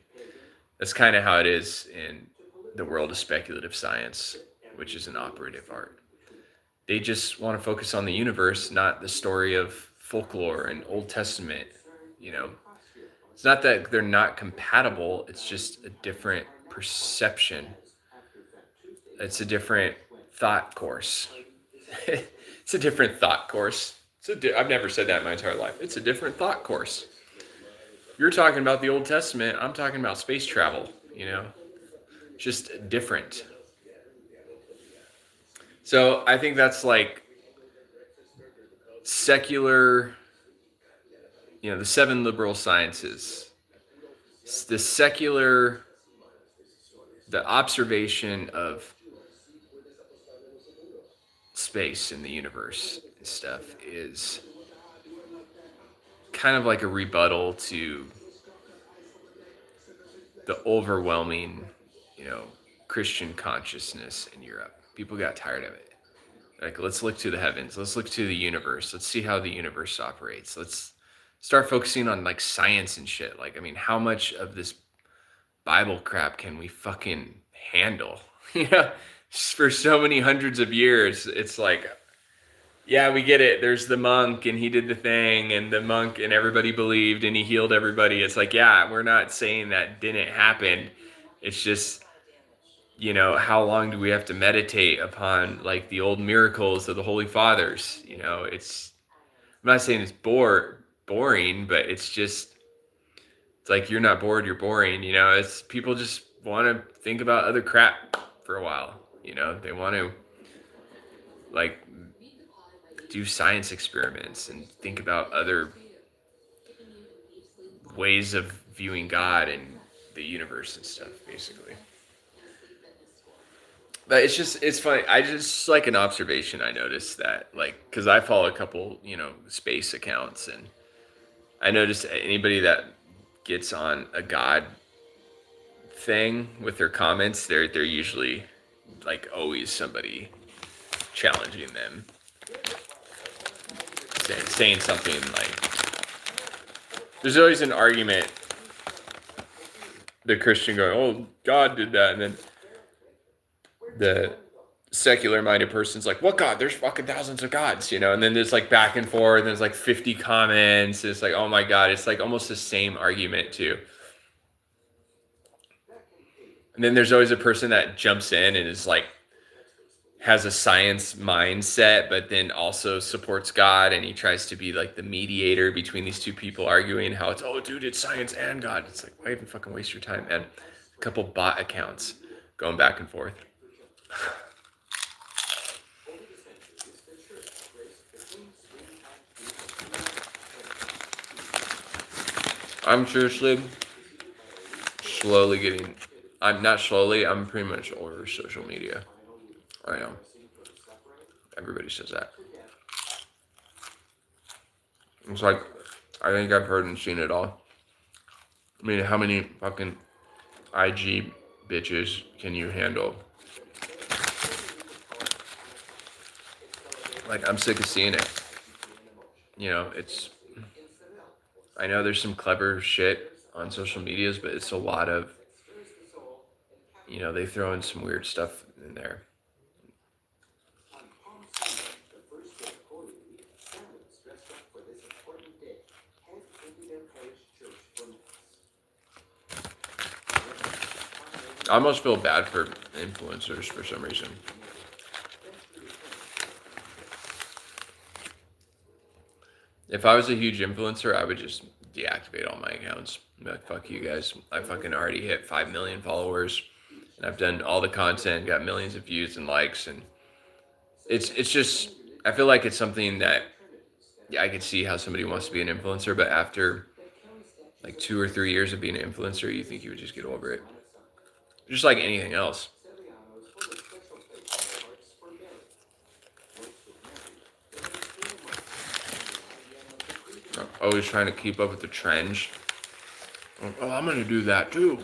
That's kind of how it is in the world of speculative science, which is an operative art. They just want to focus on the universe, not the story of folklore and Old Testament. You know, it's not that they're not compatible. It's just a different perception. It's a different thought course. It's a different thought course. I've never said that in my entire life. It's a different thought course. You're talking about the Old Testament. I'm talking about space travel, you know, just different. So I think that's like secular, you know, the 7 liberal sciences, the secular, the observation of space in the universe and stuff is kind of like a rebuttal to the overwhelming, you know, Christian consciousness in Europe. People got tired of it. Like, let's look to the heavens. Let's look to the universe. Let's see how the universe operates. Let's start focusing on like science and shit. Like, I mean, how much of this Bible crap can we fucking handle? You know, for so many hundreds of years, it's like, yeah, we get it. There's the monk and he did the thing and the monk and everybody believed and he healed everybody. It's like, yeah, we're not saying that didn't happen. It's just, you know, how long do we have to meditate upon like the old miracles of the Holy Fathers? You know, I'm not saying it's boring, but it's like, you're not bored, you're boring. You know, it's people just want to think about other crap for a while. You know, they want to like do science experiments and think about other ways of viewing God and the universe and stuff, basically. But it's funny. I just like an observation. I noticed that, like, because I follow a couple, you know, space accounts, and I noticed anybody that gets on a God thing with their comments, they're usually like always somebody challenging them, saying something like, there's always an argument, the Christian going, oh, God did that, and then the secular minded person's like, what God? There's fucking thousands of gods, you know? And then there's like back and forth, and there's like 50 comments. It's like, oh my God, it's like almost the same argument too. And then there's always a person that jumps in and is like, has a science mindset, but then also supports God, and he tries to be like the mediator between these two people arguing how it's, oh dude, it's science and God. It's like, why even fucking waste your time, man? A couple bot accounts going back and forth. I'm seriously I'm pretty much over social media. I know. Everybody says that. It's like, I think I've heard and seen it all. I mean, how many fucking IG bitches can you handle? Like, I'm sick of seeing it. You know, I know there's some clever shit on social medias, but it's a lot of, you know, they throw in some weird stuff in there. I almost feel bad for influencers for some reason. If I was a huge influencer, I would just deactivate all my accounts. Be like, fuck you guys. I fucking already hit 5 million followers, and I've done all the content, got millions of views and likes, and it's just, I feel like it's something that, yeah, I could see how somebody wants to be an influencer, but after like 2 or 3 years of being an influencer, you think you would just get over it. Just like anything else. always trying to keep up with the trends. Oh, I'm gonna do that too.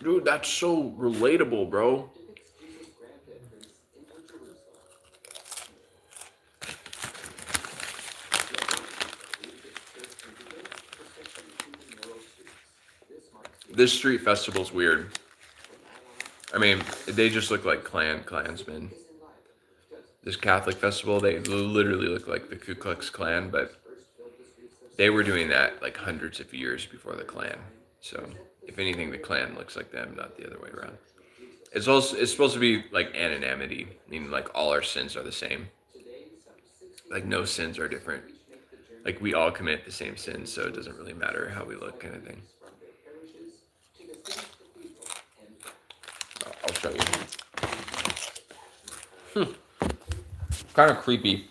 Dude, that's so relatable, bro. This street festival's weird. I mean, they just look like Klansmen. This Catholic festival, they literally look like the Ku Klux Klan, but they were doing that like hundreds of years before the Klan. So, if anything, the Klan looks like them, not the other way around. It's supposed to be like anonymity, meaning like all our sins are the same. Like no sins are different. Like we all commit the same sins, so it doesn't really matter how we look, kind of thing. I'll show you. Kind of creepy.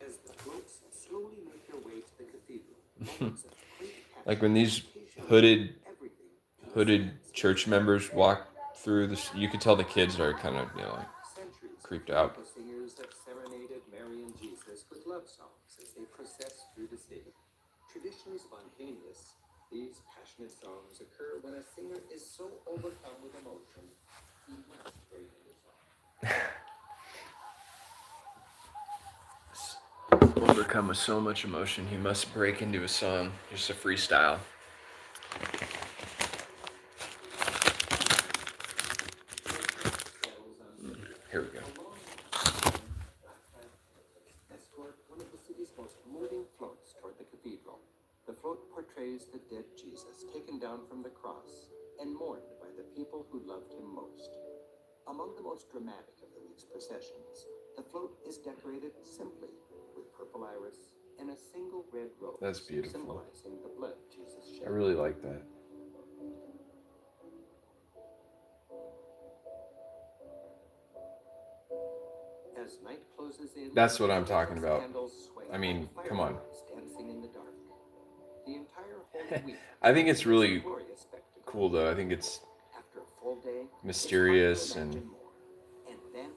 As the floats slowly make their way to the cathedral, Like when these hooded church members walk through this, you could tell the kids are kind of, like creeped out. Singers have serenaded Mary and Jesus with love songs as they process through the city. Traditionally spontaneous, these passionate songs occur when a singer is so overcome with emotion, he must break into song. Overcome with so much emotion, he must break into a song. Just a freestyle. Here we go. Escort one of the city's most moving floats toward the cathedral. The float portrays the dead Jesus taken down from the cross and mourned by the people who loved him most. Among the most dramatic of the week's processions, the float is decorated simply with purple iris and a single red rose. That's beautiful. Symbolizing the blood Jesus shed. I really like that. As night closes in, That's what I'm talking about. candles sway I mean, and come on. fireworks dancing in the dark. The entire Holy Week I think it's really is a glorious spectacle. cool though. I think it's After a full day, mysterious it's hard to and imagine more. And then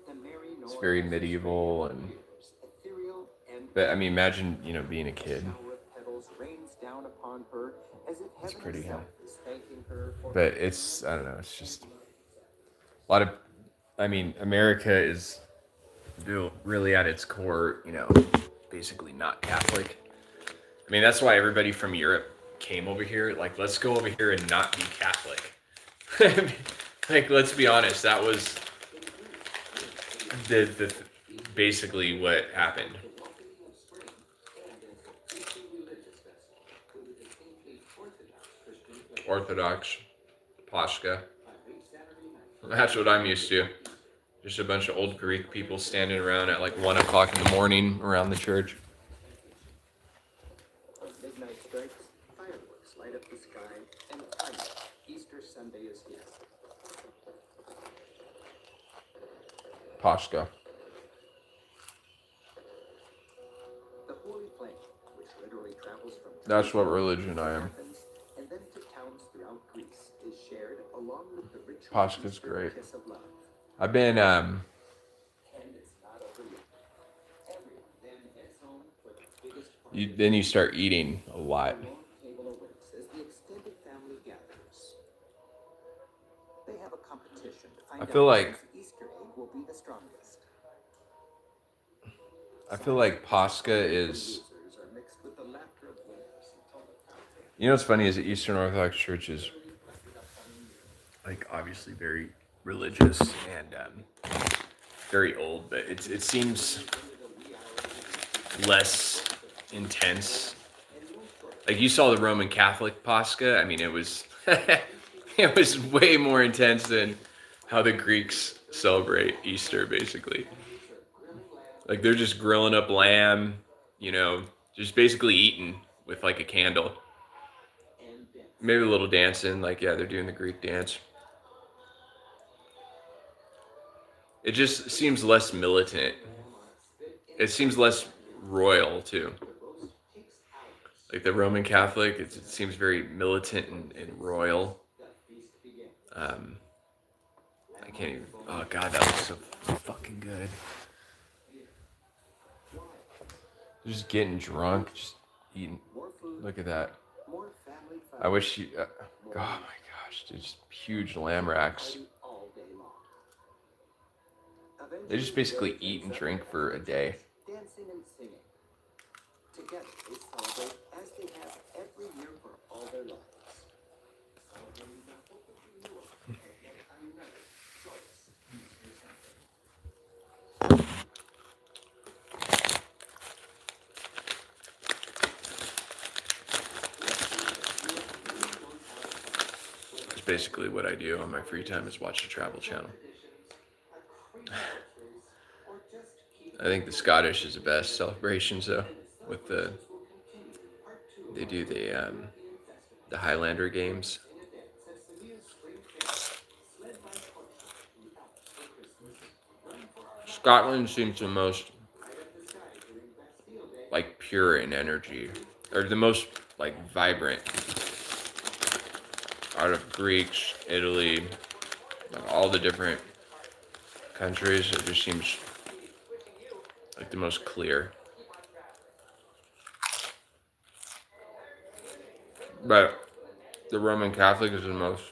the merry it's noise very of medieval spring and appears, ethereal and but I mean imagine, being a a kid. shower of petals rains down upon her as if It's heaven pretty, itself is thanking her for But it's I don't know, it's just a lot of America is really at its core, basically not Catholic. I mean, that's why everybody from Europe came over here. Like, let's go over here and not be Catholic. Like, let's be honest, that was the basically what happened. Orthodox, Pascha. That's what I'm used to. Just a bunch of old Greek people standing around at like 1 o'clock in the morning around the church. When midnight strikes, fireworks light up the sky, and finally, Easter Sunday is here. Pascha. The Holy Flame, which literally travels from That's what religion I am. Athens and then to towns throughout Greece, is shared along with the ritual Pascha's Easter great. kiss of love. I've been And it's not over yet. Everyone then heads home for the biggest party. then you start eating a lot. The long table awaits as the extended family gathers. They have a competition to find I feel out like- whose Easter egg will be the strongest. I feel like Pascha is, Losers are mixed with the laughter of winners until the countdown. what's funny is the Eastern Orthodox Church is like obviously very religious and very old, but it seems less intense. Like you saw the Roman Catholic Pascha. I mean, it was it was way more intense than how the Greeks celebrate Easter, basically. Like they're just grilling up lamb, just basically eating with like a candle. Maybe a little dancing, like they're doing the Greek dance. It just seems less militant. It seems less royal too. Like the Roman Catholic, it seems very militant and royal. I can't even. Oh God, that looks so fucking good. Just getting drunk, just eating. More food, Look at that. more family fun. I wish you. More Oh my gosh, dude, just huge lamb racks. party all day long. They just basically eat and drink for a day. Dancing and singing. Together they celebrate as they have every year for all their lives. Celebrating the hope of renewal and a united, joyous Easter Sunday. It's basically what I do on my free time is watch the Travel Channel. I think the Scottish is the best celebrations though. With they do the Highlander games. Scotland seems the most like pure in energy, or the most like vibrant out of Greeks, Italy, like all the different countries. It just seems like the most clear. But the Roman Catholic is the most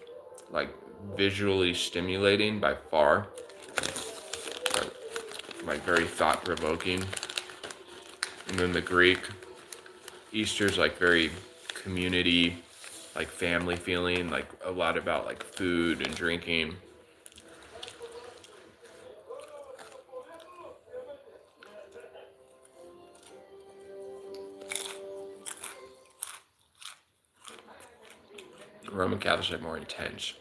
like visually stimulating by far. Like very thought provoking. And then the Greek Easter's like very community, like family feeling, like a lot about like food and drinking. Roman Catholics are more intense.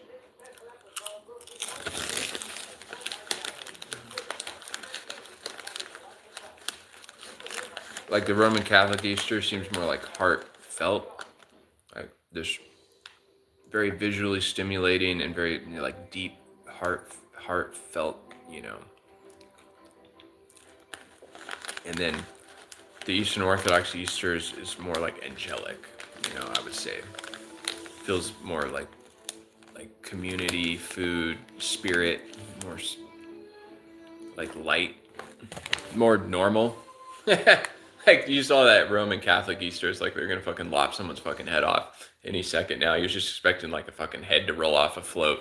Like the Roman Catholic Easter seems more like heartfelt, like this very visually stimulating and very like deep heartfelt, you know. And then the Eastern Orthodox Easter is more like angelic, you know, I would say. Feels more like community, food, spirit, more like light, more normal. Like you saw that Roman Catholic Easter, it's like they're gonna fucking lop someone's fucking head off any second now. You're just expecting like a fucking head to roll off a float.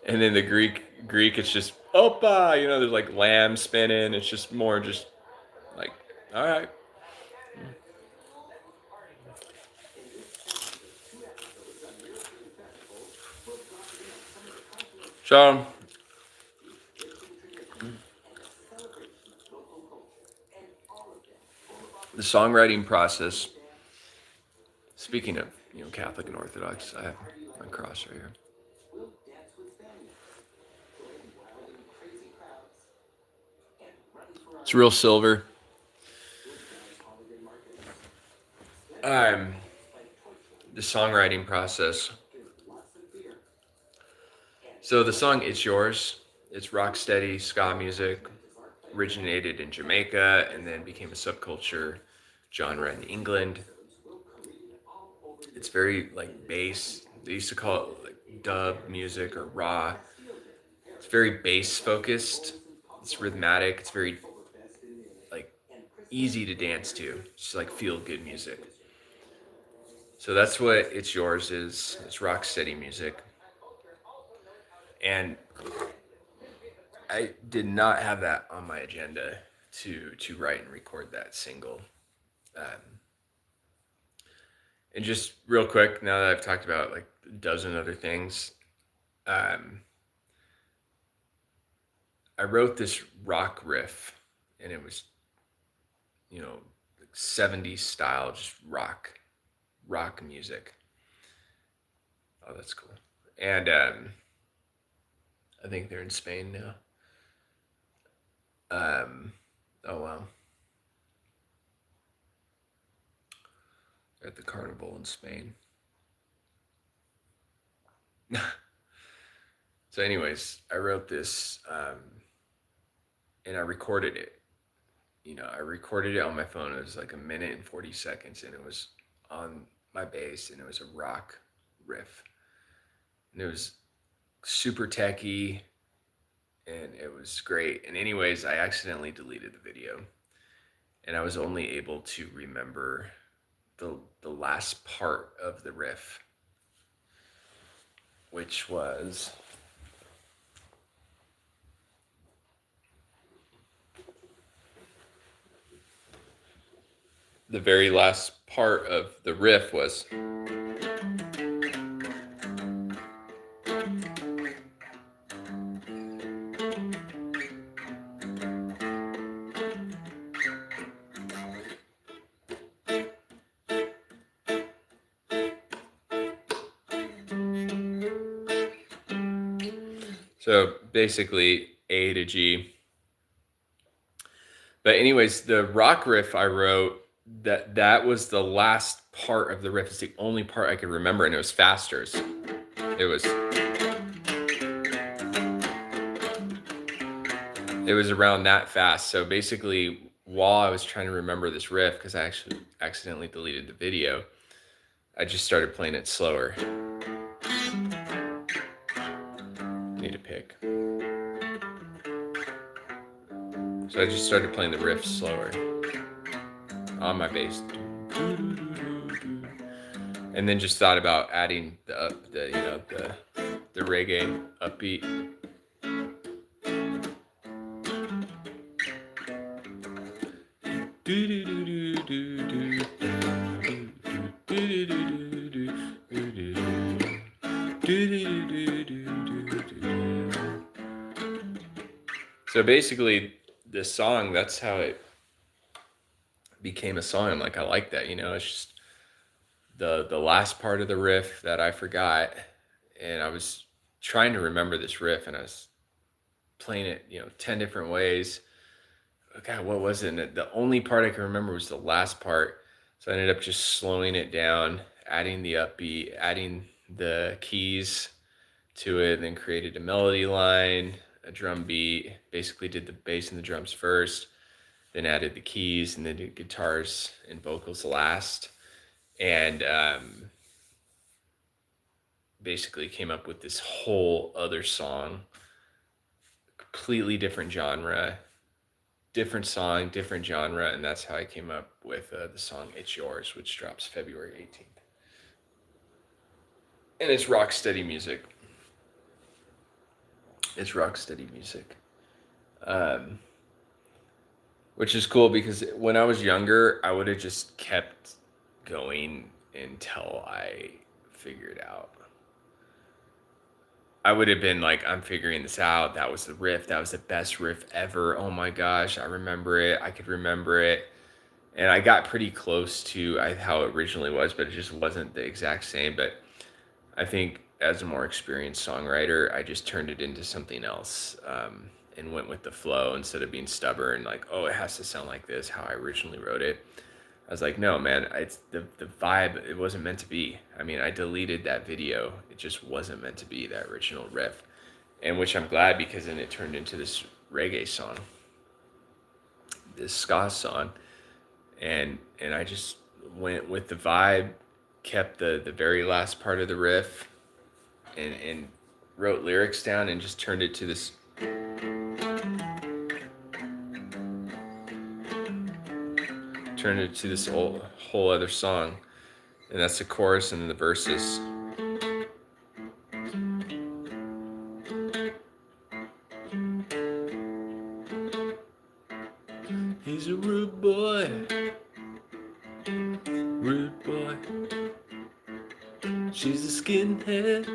And then the Greek, it's just opa, you know, there's like lamb spinning. It's just more just like, all right. So the songwriting process. Speaking of, you know, Catholic and Orthodox, I have my cross right here. It's real silver. The songwriting process. So the song "It's Yours," it's rock steady ska music, originated in Jamaica and then became a subculture genre in England. It's very like bass. They used to call it like dub music or raw. It's very bass focused. It's rhythmic. It's very like easy to dance to. It's like feel good music. So that's what "It's Yours" is. It's rock steady music. And I did not have that on my agenda to write and record that single. Um, and just real quick, now that I've talked about like a dozen other things, um, I wrote this rock riff, and it was, you know, like 70s style, just rock music. Oh, that's cool. And I think they're in Spain now. Oh wow, they're at the carnival in Spain. So, anyways, I wrote this, and I recorded it. You know, I recorded it on my phone. It was like a minute and 40 seconds, and it was on my bass, and it was a rock riff, and it was super techy, and it was great. And anyways, I accidentally deleted the video, and I was only able to remember the last part of the riff, which was the very last part of the riff was so basically A to G. But anyways, the rock riff I wrote, that was the last part of the riff. It's the only part I could remember, and it was faster. It was around that fast. So basically, while I was trying to remember this riff, because I actually accidentally deleted the video, I just started playing it slower. Need a pick. So I just started playing the riff slower on my bass, and then just thought about adding the reggae upbeat. So basically, this song, that's how it became a song. I'm like, I like that, it's just the last part of the riff that I forgot, and I was trying to remember this riff, and I was playing it 10 different ways. God, what was it? And the only part I can remember was the last part, so I ended up just slowing it down, adding the upbeat, adding the keys to it, and then created a melody line, a drum beat, basically did the bass and the drums first, then added the keys, and then did guitars and vocals last, and basically came up with this whole other song, completely different genre, different song, different genre, and that's how I came up with the song It's Yours, which drops February 18th. And it's rock steady music. It's rock steady music. Which is cool because when I was younger, I would have just kept going until I figured out. I would have been like, I'm figuring this out. That was the riff. That was the best riff ever. Oh my gosh, I remember it. I could remember it. And I got pretty close to how it originally was, but it just wasn't the exact same. But I think as a more experienced songwriter, I just turned it into something else, and went with the flow instead of being stubborn, like, oh, it has to sound like this, how I originally wrote it. I was like, no, man, it's the vibe. It wasn't meant to be. I mean, I deleted that video. It just wasn't meant to be that original riff, and which I'm glad, because then it turned into this reggae song, this ska song, and I just went with the vibe, kept the very last part of the riff, and wrote lyrics down, and just turned it to this whole other song. And that's the chorus and then the verses. He's a rude boy. Rude boy. She's a skinhead.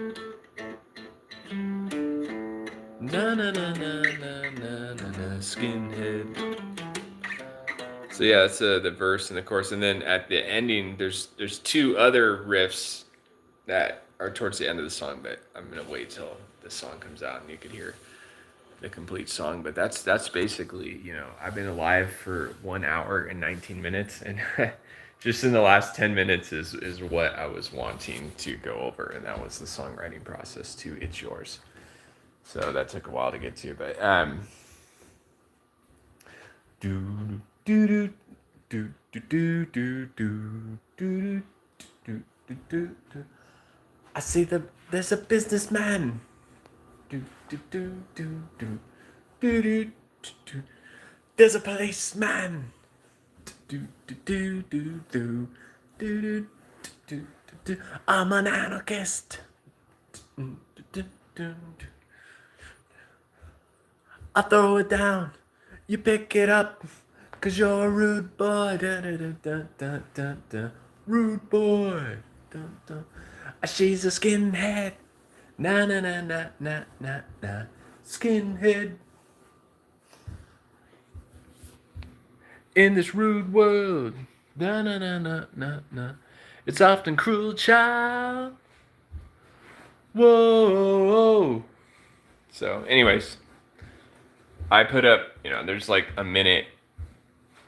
Na na na na na na na skinhead. So yeah, that's the verse and the chorus, and then at the ending, there's two other riffs that are towards the end of the song, but I'm gonna wait till the song comes out and you could hear the complete song. But that's basically, I've been alive for 1 hour and 19 minutes, and just in the last 10 minutes is what I was wanting to go over, and that was the songwriting process to It's Yours. So that took a while to get to, but do do do do do do do do do do do. I see there's a businessman. Do do do do do Do, do, do. There's a policeman. Do, do, do, do, do. Do, do, do, do, do. I'm an anarchist. Do, do, do, do. I throw it down. You pick it up. Cause you're a rude boy. Da, da, da, da, da, da, da. Rude boy. Da, da. She's a skinhead. Na na na na na na na. Skinhead. In this rude world. Na na na na na na. It's often cruel, child. Whoa. So, anyways, I put up, there's like a minute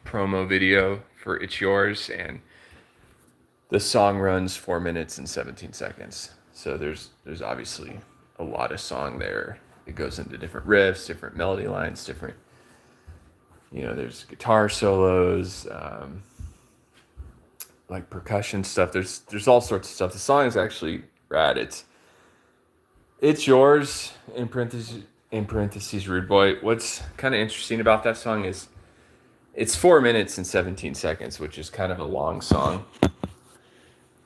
promo video for It's Yours, and the song runs 4 minutes and 17 seconds. So there's obviously a lot of song there. It goes into different riffs, different melody lines, different, there's guitar solos, like percussion stuff. There's all sorts of stuff. The song is actually rad. It's Yours, in parentheses, Rude Boy. What's kind of interesting about that song is it's 4 minutes and 17 seconds, which is kind of a long song.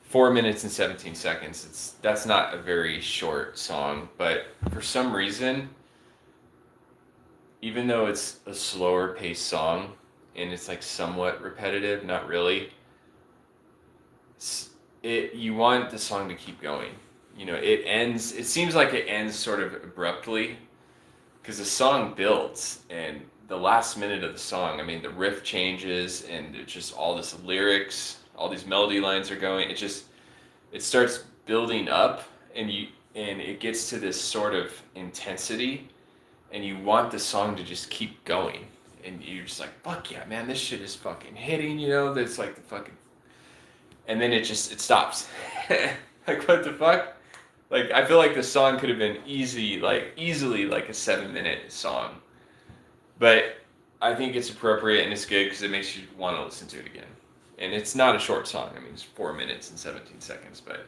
4 minutes and 17 seconds. That's not a very short song, but for some reason, even though it's a slower paced song and it's like somewhat repetitive, not really, you want the song to keep going. It seems like it ends sort of abruptly because the song builds, and the last minute of the song, the riff changes and it's just all this lyrics, all these melody lines are going. It starts building up, and it gets to this sort of intensity, and you want the song to just keep going, and you're just like, fuck yeah, man, this shit is fucking hitting, that's like the fucking, and then it stops. Like, what the fuck? Like, I feel like the song could have been easily like a 7-minute song, but I think it's appropriate and it's good because it makes you want to listen to it again. And it's not a short song. It's 4 minutes and 17 seconds, but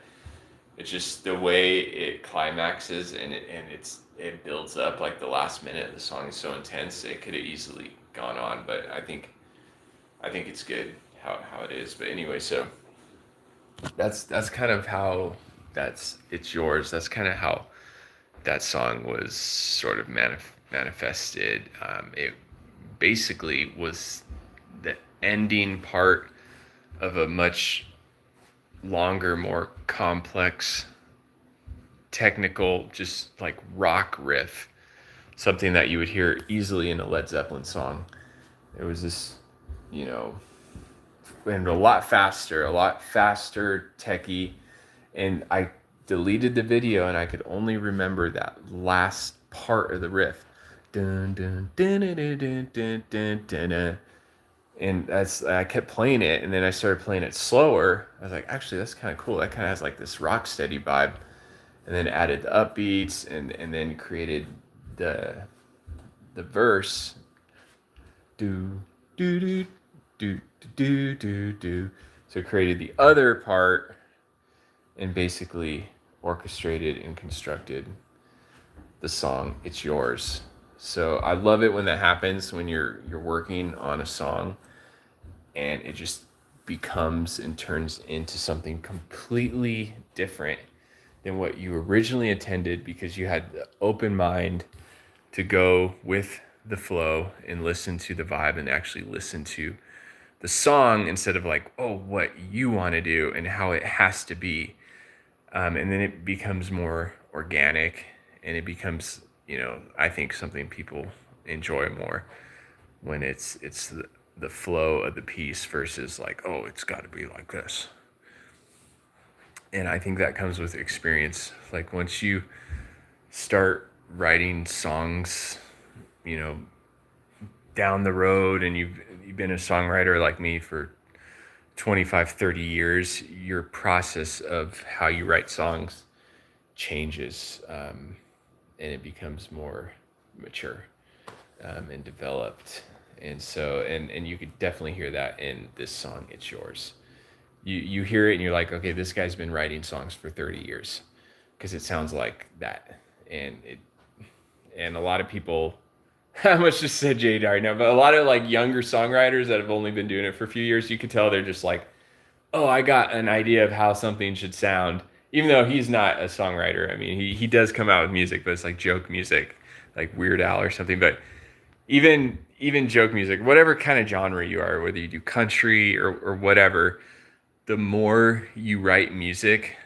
it's just the way it climaxes and it builds up. Like the last minute of the song is so intense, it could have easily gone on, but I think it's good how it is. But anyway, so that's kind of how It's Yours. That's kind of how that song was sort of manifested. It basically was the ending part of a much longer, more complex, technical, just like rock riff, something that you would hear easily in a Led Zeppelin song. It was this, and a lot faster, techie, and I deleted the video and I could only remember that last part of the riff. Dun, dun, dun, dun, dun, dun, dun, dun, dun. And I kept playing it, and then I started playing it slower. I was like, actually, that's kind of cool. That kind of has like this rock steady vibe. And then added the upbeats, and then created the verse. Do do do do do do do. So created the other part, and basically orchestrated and constructed the song It's Yours. So I love it when that happens, when you're working on a song and it just becomes and turns into something completely different than what you originally intended, because you had the open mind to go with the flow and listen to the vibe and actually listen to the song instead of like, oh, what you want to do and how it has to be. And then it becomes more organic, and it becomes, I think something people enjoy more when it's the flow of the piece versus like, oh, it's got to be like this. And I think that comes with experience. Like once you start writing songs, down the road, and you've been a songwriter like me for 25, 30 years, your process of how you write songs changes, and it becomes more mature and developed. And so, and you could definitely hear that in this song, It's Yours. You hear it and you're like, okay, this guy's been writing songs for 30 years, because it sounds like that. And a lot of people I must just said Jay Dyer now, but a lot of like younger songwriters that have only been doing it for a few years, you could tell they're just like, oh, I got an idea of how something should sound. Even though he's not a songwriter. I mean, he does come out with music, but it's like joke music, like Weird Al or something. But even joke music, whatever kind of genre you are, whether you do country or whatever, the more you write music,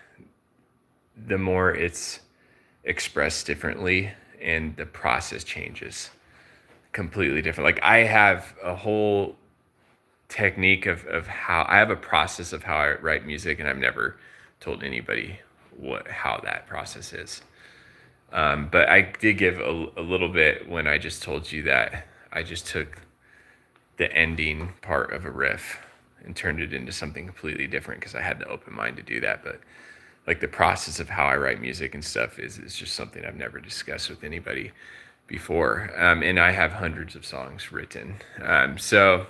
the more it's expressed differently and the process changes completely different. Like I have a whole technique of how I have a process of how I write music, and I've never told anybody how that process is. But I did give a little bit when I just told you that I just took the ending part of a riff and turned it into something completely different because I had the open mind to do that. But like the process of how I write music and stuff is just something I've never discussed with anybody before. And I have hundreds of songs written. So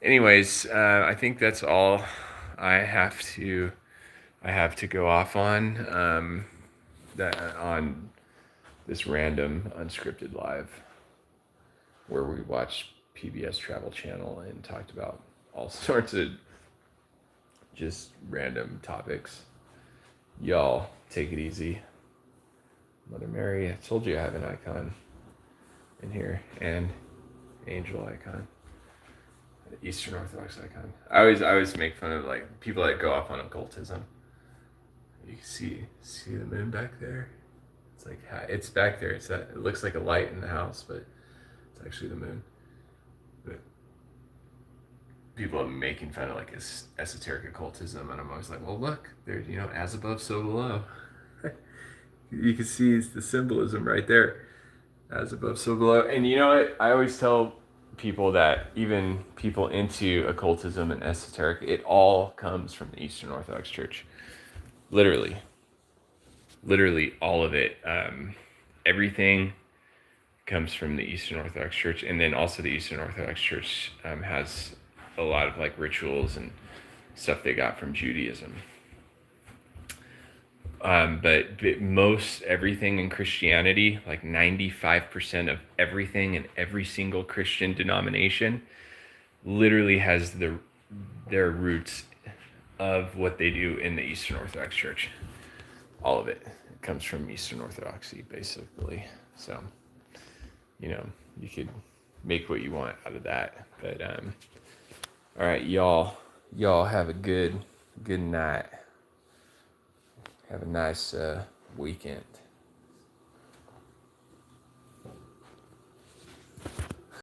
anyways, I think that's all I have to go off on that on this random unscripted live where we watched PBS Travel Channel and talked about all sorts of just random topics. Y'all take it easy. Mother Mary, I told you I have an icon in here, and angel icon, Eastern Orthodox icon. I always make fun of like people that go off on occultism. You can see the moon back there. It's like it's back there. It's that it looks like a light in the house, but it's actually the moon. But people are making fun of like esoteric occultism, and I'm always like, well, look, there's as above, so below. You can see the symbolism right there, as above, so below. And you know what? I always tell people that even people into occultism and esoteric, it all comes from the Eastern Orthodox Church. Literally all of it. Everything comes from the Eastern Orthodox Church, and then also the Eastern Orthodox Church has a lot of like rituals and stuff they got from Judaism. But most everything in Christianity, like 95% of everything in every single Christian denomination, literally has their roots of what they do in the Eastern Orthodox Church. All of it comes from Eastern Orthodoxy, basically. So, you could make what you want out of that. But all right, y'all have a good night. Have a nice weekend.